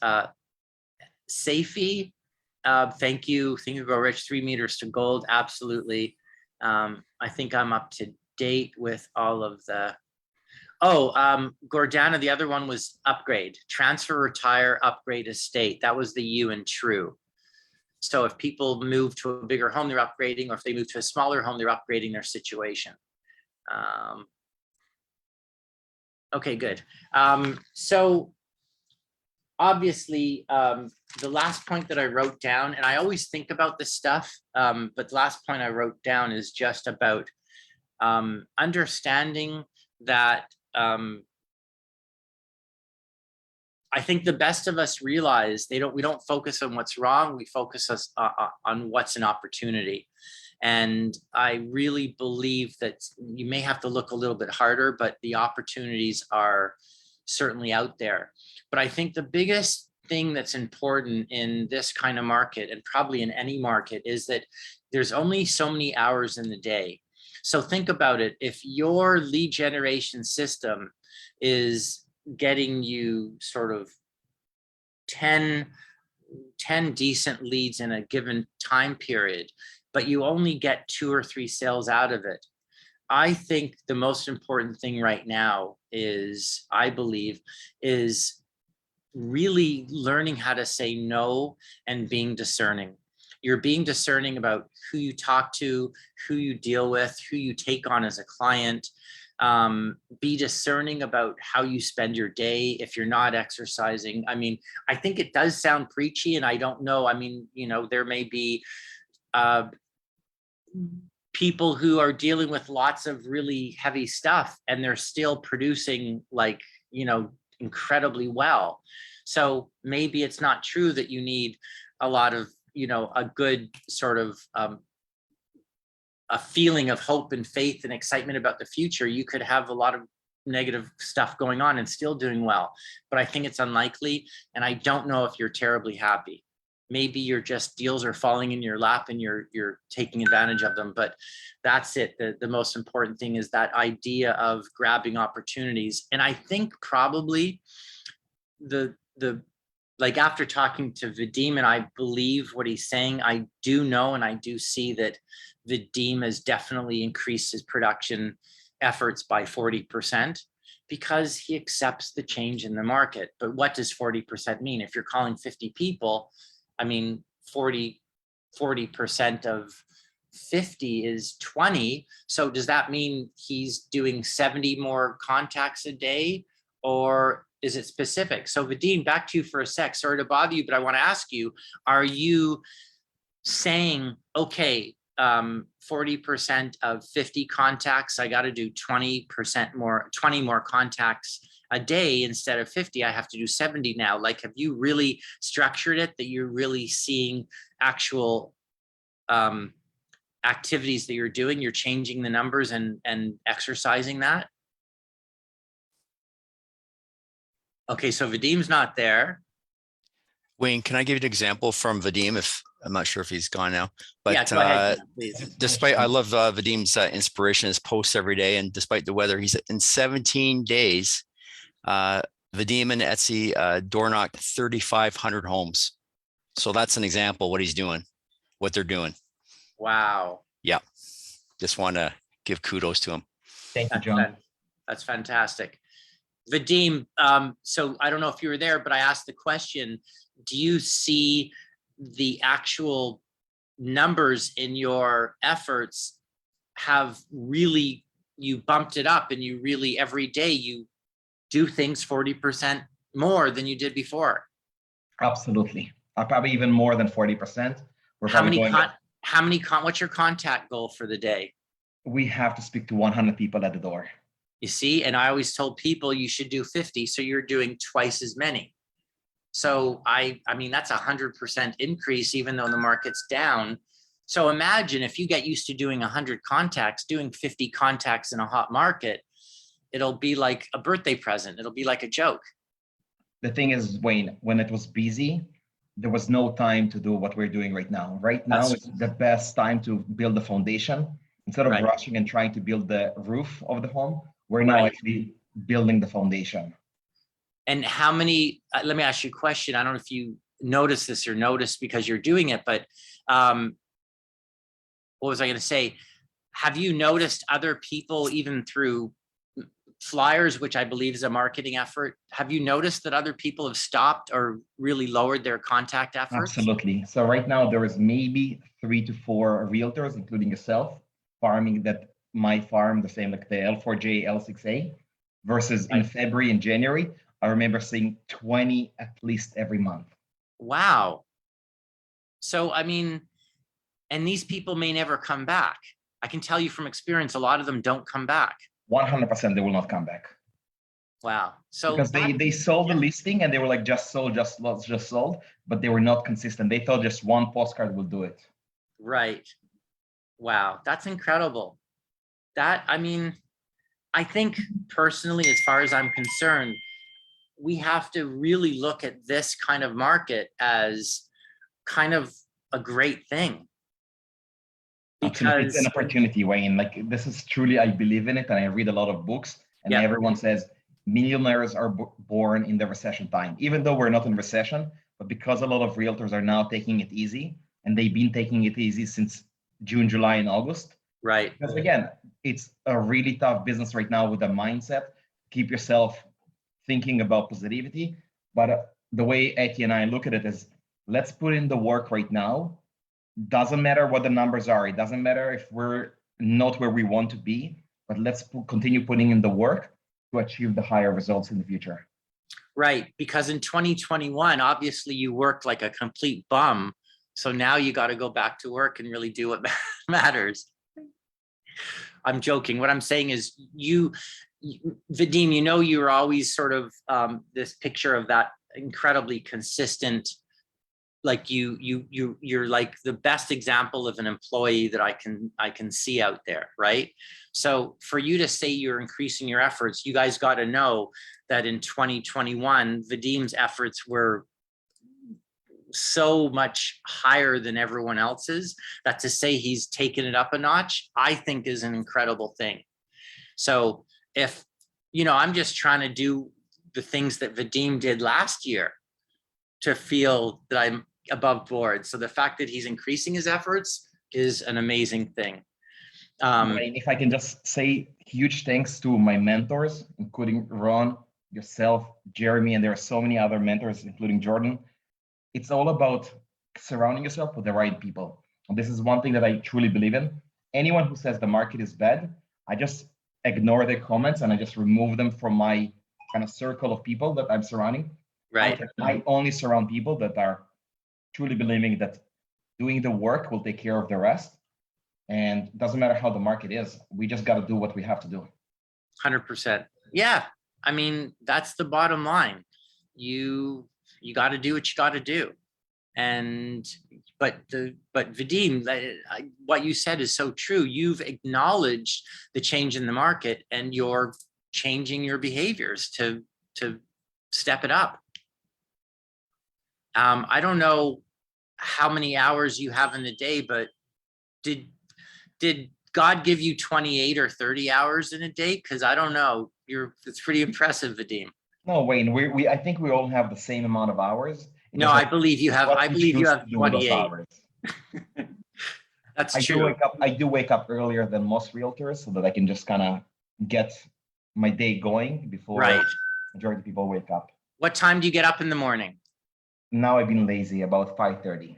Safi. Thank you. Think you go rich, 3 meters to gold. Absolutely. I think I'm up to date with all of the. Gordana, the other one was upgrade, transfer, retire, upgrade, estate. That was the U in true. So if people move to a bigger home, they're upgrading, or if they move to a smaller home, they're upgrading their situation. Okay, good. So obviously, the last point that I wrote down, and I always think about this stuff, but the last point I wrote down is just about understanding that I think the best of us realize we don't focus on what's wrong, we focus on what's an opportunity. And I really believe that you may have to look a little bit harder, but the opportunities are certainly out there. But I think the biggest thing that's important in this kind of market, and probably in any market, is that there's only so many hours in the day. So think about it. If your lead generation system is getting you sort of 10 decent leads in a given time period, but you only get 2 or 3 sales out of it, I think the most important thing right now is, I believe, is really learning how to say no and being discerning. You're being discerning about who you talk to, who you deal with, who you take on as a client. Be discerning about how you spend your day if you're not exercising. I mean, I think it does sound preachy, and I don't know. I mean, you know, there may be people who are dealing with lots of really heavy stuff and they're still producing, like, you know, incredibly well. So maybe it's not true that you need a lot of, you know, a good sort of a feeling of hope and faith and excitement about the future. You could have a lot of negative stuff going on and still doing well, but I think it's unlikely. And I don't know if you're terribly happy. Maybe you're just, deals are falling in your lap and you're taking advantage of them, but that's it. The most important thing is that idea of grabbing opportunities. And I think probably like, after talking to Vadim, and I believe what he's saying, I do know, and I do see that Vadim has definitely increased his production efforts by 40% because he accepts the change in the market. But what does 40% mean? If you're calling 50 people, I mean, 40% of 50 is 20. So does that mean he's doing 70 more contacts a day, or is it specific? So Vadim, back to you for a sec. Sorry to bother you, but I want to ask you, are you saying, okay, 40% of 50 contacts, I got to do 20% more, 20 more contacts a day instead of 50, I have to do 70 now? Like, have you really structured it that you're really seeing actual activities that you're doing? You're changing the numbers and exercising that? Okay, so Vadim's not there. Wayne, can I give you an example from Vadim? If I'm not sure if he's gone now, but Yeah, go ahead, please. despite, I love Vadim's inspiration, his posts every day, and despite the weather, he's in 17 days. Vadim and Etsy door knocked 3,500 homes. So that's an example of what he's doing, what they're doing. Wow. Yeah, just want to give kudos to him. Thank you, John. That's fantastic. Vadim, so I don't know if you were there, but I asked the question, do you see the actual numbers in your efforts have really, you bumped it up, and you really, every day you do things 40% more than you did before? Absolutely. Probably even more than 40%. We're probably what's your contact goal for the day? We have to speak to 100 people at the door. You see, and I always told people you should do 50, so you're doing twice as many. So I mean, that's 100% increase, even though the market's down. So imagine if you get used to doing 100 contacts, doing 50 contacts in a hot market, it'll be like a birthday present. It'll be like a joke. The thing is, Wayne, when it was busy, there was no time to do what we're doing right now. Right now, it's the best time to build the foundation. Instead of rushing and trying to build the roof of the home, we're now actually building the foundation. And how many, let me ask you a question. I don't know if you notice this or notice because you're doing it, but what was I going to say? Have you noticed other people, even through flyers, which I believe is a marketing effort, have you noticed that other people have stopped or really lowered their contact efforts? Absolutely. So right now there is maybe 3 to 4 realtors, including yourself, farming that my farm, the same like the L4J, L6A, versus in February and January, I remember seeing 20 at least every month. Wow. So, I mean, and these people may never come back. I can tell you from experience, a lot of them don't come back. 100% they will not come back. Wow. So because they sold the listing and they were like, just sold, just sold, but they were not consistent. They thought just one postcard will do it. Right. Wow. That's incredible. That, I mean, I think personally, as far as I'm concerned, we have to really look at this kind of market as kind of a great thing. Absolutely. It's an Because, opportunity, Wayne. Like this is truly, I believe in it, and I read a lot of books, and Yeah. everyone says millionaires are born in the recession time, even though we're not in recession, but because a lot of realtors are now taking it easy, and they've been taking it easy since June, July, and August. right, Because again, it's a really tough business right now with the mindset. Keep yourself thinking about positivity. But the way Eti and I look at it is, let's put in the work right now. Doesn't matter what the numbers are. It doesn't matter if we're not where we want to be, but let's continue putting in the work to achieve the higher results in the future. right. Because in 2021, obviously you worked like a complete bum. So now you got to go back to work and really do what matters. I'm joking. What I'm saying is Vadim, you know, you're always sort of this picture of that incredibly consistent, like you're like the best example of an employee that I can see out there, right? So for you to say you're increasing your efforts, you guys got to know that in 2021, Vadim's efforts were so much higher than everyone else's, that to say he's taken it up a notch, I think is an incredible thing. So if, you know, I'm just trying to do the things that Vadim did last year to feel that I'm above board. So the fact that he's increasing his efforts is an amazing thing. Wayne, if I can just say huge thanks to my mentors, including Ron, yourself, Jeremy, and there are so many other mentors, including Jordan. It's all about surrounding yourself with the right people. And this is one thing that I truly believe in. Anyone who says the market is bad, I just ignore their comments and I just remove them from my kind of circle of people that I'm surrounding. Right. I only surround people that are truly believing that doing the work will take care of the rest. And it doesn't matter how the market is. We just got to do what we have to do. 100%. Yeah. I mean, that's the bottom line. You got to do what you got to do. And, but Vadim, what you said is so true. You've acknowledged the change in the market and you're changing your behaviors to step it up. I don't know how many hours you have in the day, but did God give you 28 or 30 hours in a day? Because I don't know. It's pretty impressive, Vadim. No, Wayne, I think we all have the same amount of hours. No, I believe you have. I believe you have 28. That's true. I do wake up earlier than most realtors so that I can just kind of get my day going before majority of people wake up. What time do you get up in the morning? Now I've been lazy, about 5:30.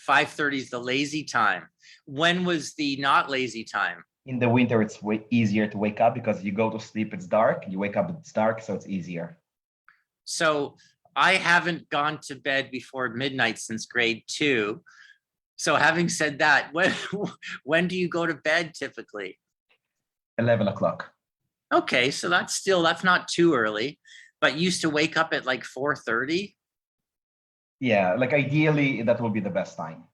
5:30 is the lazy time. When was the not lazy time? In the winter, it's way easier to wake up because you go to sleep, it's dark. You wake up, it's dark, so it's easier. So I haven't gone to bed before midnight since grade 2. So having said that, when do you go to bed typically? 11 o'clock. Okay, so that's not too early, but you used to wake up at like 4:30. Yeah, like ideally that will be the best time.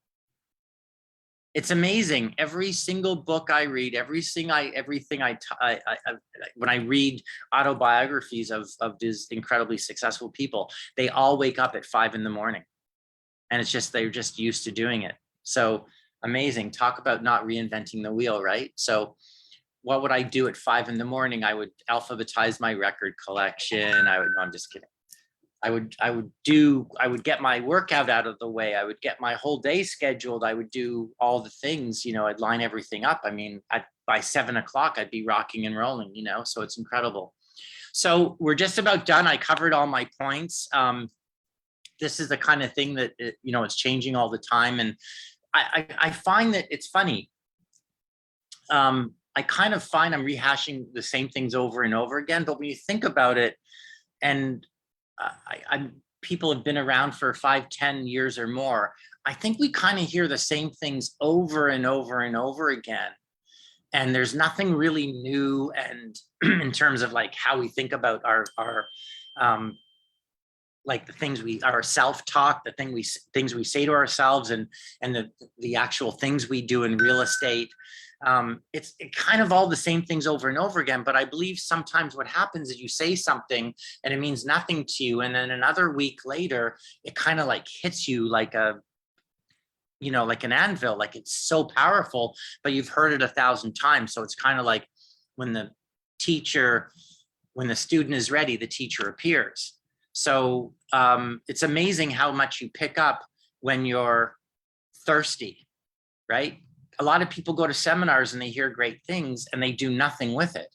It's amazing. Every single book I read, everything when I read autobiographies of these incredibly successful people, they all wake up at 5 in the morning, and it's just they're just used to doing it. So amazing. Talk about not reinventing the wheel, right? So what would I do at 5 in the morning? I would alphabetize my record collection. No, I'm just kidding. I would get my workout out of the way. I would get my whole day scheduled. I would do all the things, you know, I'd line everything up. I mean, by 7 o'clock, I'd be rocking and rolling, you know, so it's incredible. So we're just about done. I covered all my points. This is the kind of thing that, you know, it's changing all the time. And I find that it's funny. I kind of find I'm rehashing the same things over and over again, but when you think about it, and people have been around for 5, 10 years or more, I think we kind of hear the same things over and over and over again. And there's nothing really new. And in terms of like how we think about our like the things our self-talk, the things we say to ourselves, and the actual things we do in real estate. it's kind of all the same things over and over again. But I believe sometimes what happens is you say something and it means nothing to you. And then another week later, it kind of like hits you like like an anvil, like it's so powerful, but you've heard it 1,000 times. So it's kind of like when the student is ready, the teacher appears. So it's amazing how much you pick up when you're thirsty, right? A lot of people go to seminars and they hear great things and they do nothing with it.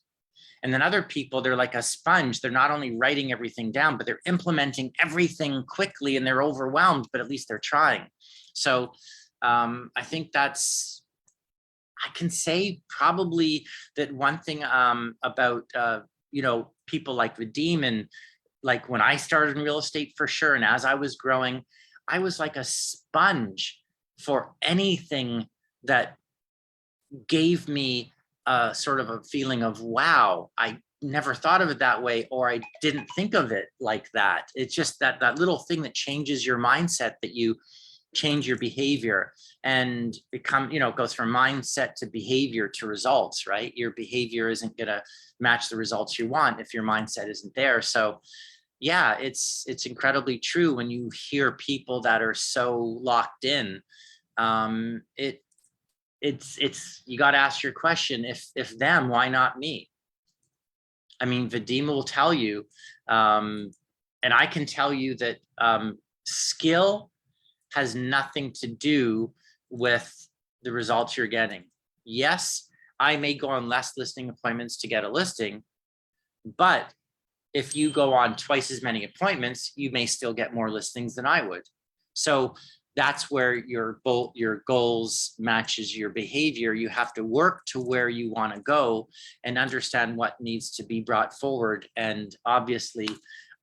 And then other people, they're like a sponge. They're not only writing everything down, but they're implementing everything quickly and they're overwhelmed, but at least they're trying. So I think I can say probably that one thing about, people like Vadim, and like when I started in real estate for sure. And as I was growing, I was like a sponge for anything that gave me a sort of a feeling of, wow, I never thought of it that way, or I didn't think of it like that. It's just that little thing that changes your mindset, that you change your behavior, and it goes from mindset to behavior to results, right? Your behavior isn't going to match the results you want if your mindset isn't there. So yeah, it's incredibly true when you hear people that are so locked in. It's you got to ask your question, if them, why not me? I mean, Vadim will tell you, and I can tell you that skill has nothing to do with the results you're getting. Yes, I may go on less listing appointments to get a listing, but if you go on twice as many appointments, you may still get more listings than I would. So that's where your goals matches your behavior. You have to work to where you want to go and understand what needs to be brought forward. And obviously,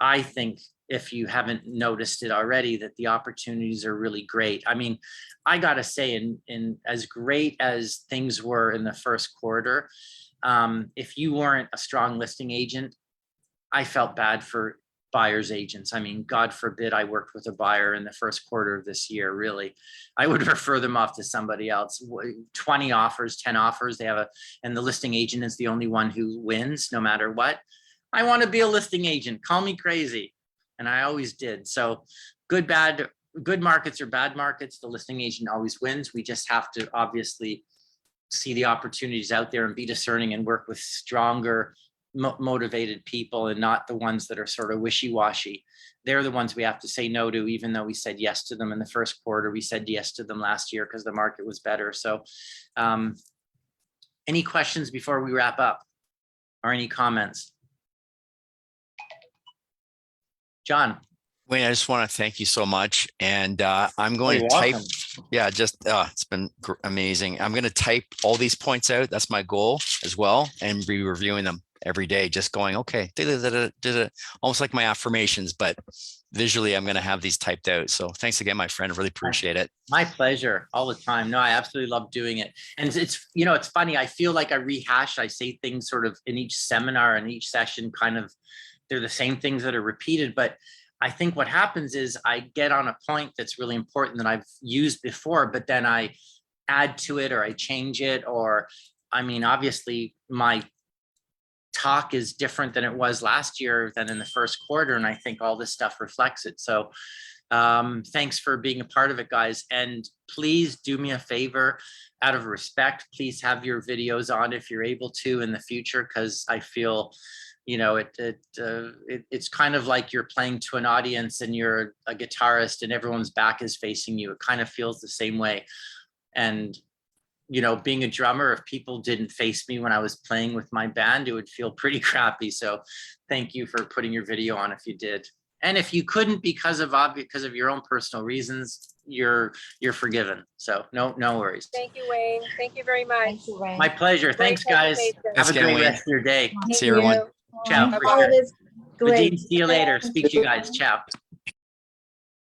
I think if you haven't noticed it already, that the opportunities are really great. I mean, I got to say, in as great as things were in the first quarter, if you weren't a strong listing agent, I felt bad for buyers agents. I mean, God forbid I worked with a buyer in the first quarter of this year, really. I would refer them off to somebody else. 20 offers, 10 offers, and the listing agent is the only one who wins no matter what. I want to be a listing agent. Call me crazy. And I always did. So good markets or bad markets, the listing agent always wins. We just have to obviously see the opportunities out there and be discerning and work with stronger, motivated people, and not the ones that are sort of wishy-washy. They're the ones we have to say no to, even though we said yes to them in the first quarter. We said yes to them last year because the market was better. So any questions before we wrap up, or any comments? John. Wayne, I just want to thank you so much. And I'm going to type. Yeah, it's been amazing. I'm going to type all these points out. That's my goal as well. And be reviewing them every day, just going, okay, almost like my affirmations, but visually I'm going to have these typed out. So thanks again, my friend. I really appreciate it. My pleasure, all the time. No, I absolutely love doing it. And it's funny. I feel like I say things sort of in each seminar and each session, kind of, they're the same things that are repeated, but I think what happens is I get on a point that's really important that I've used before, but then I add to it or I change it, or, I mean, obviously my talk is different than it was last year than in the first quarter. And I think all this stuff reflects it. So thanks for being a part of it, guys. And please do me a favor, out of respect, please have your videos on if you're able to in the future, because I feel, it's kind of like you're playing to an audience and you're a guitarist and everyone's back is facing you. It kind of feels the same way. And being a drummer, if people didn't face me when I was playing with my band, it would feel pretty crappy. So thank you for putting your video on if you did. And if you couldn't because of your own personal reasons, you're forgiven. So no worries. Thank you, Wayne. Thank you very much. Thank you, Wayne. My pleasure. Thanks, guys. Have a great rest of your day. See you, everyone. Ciao. Bye-bye. Vadim, see you later. Speak to you guys. Ciao.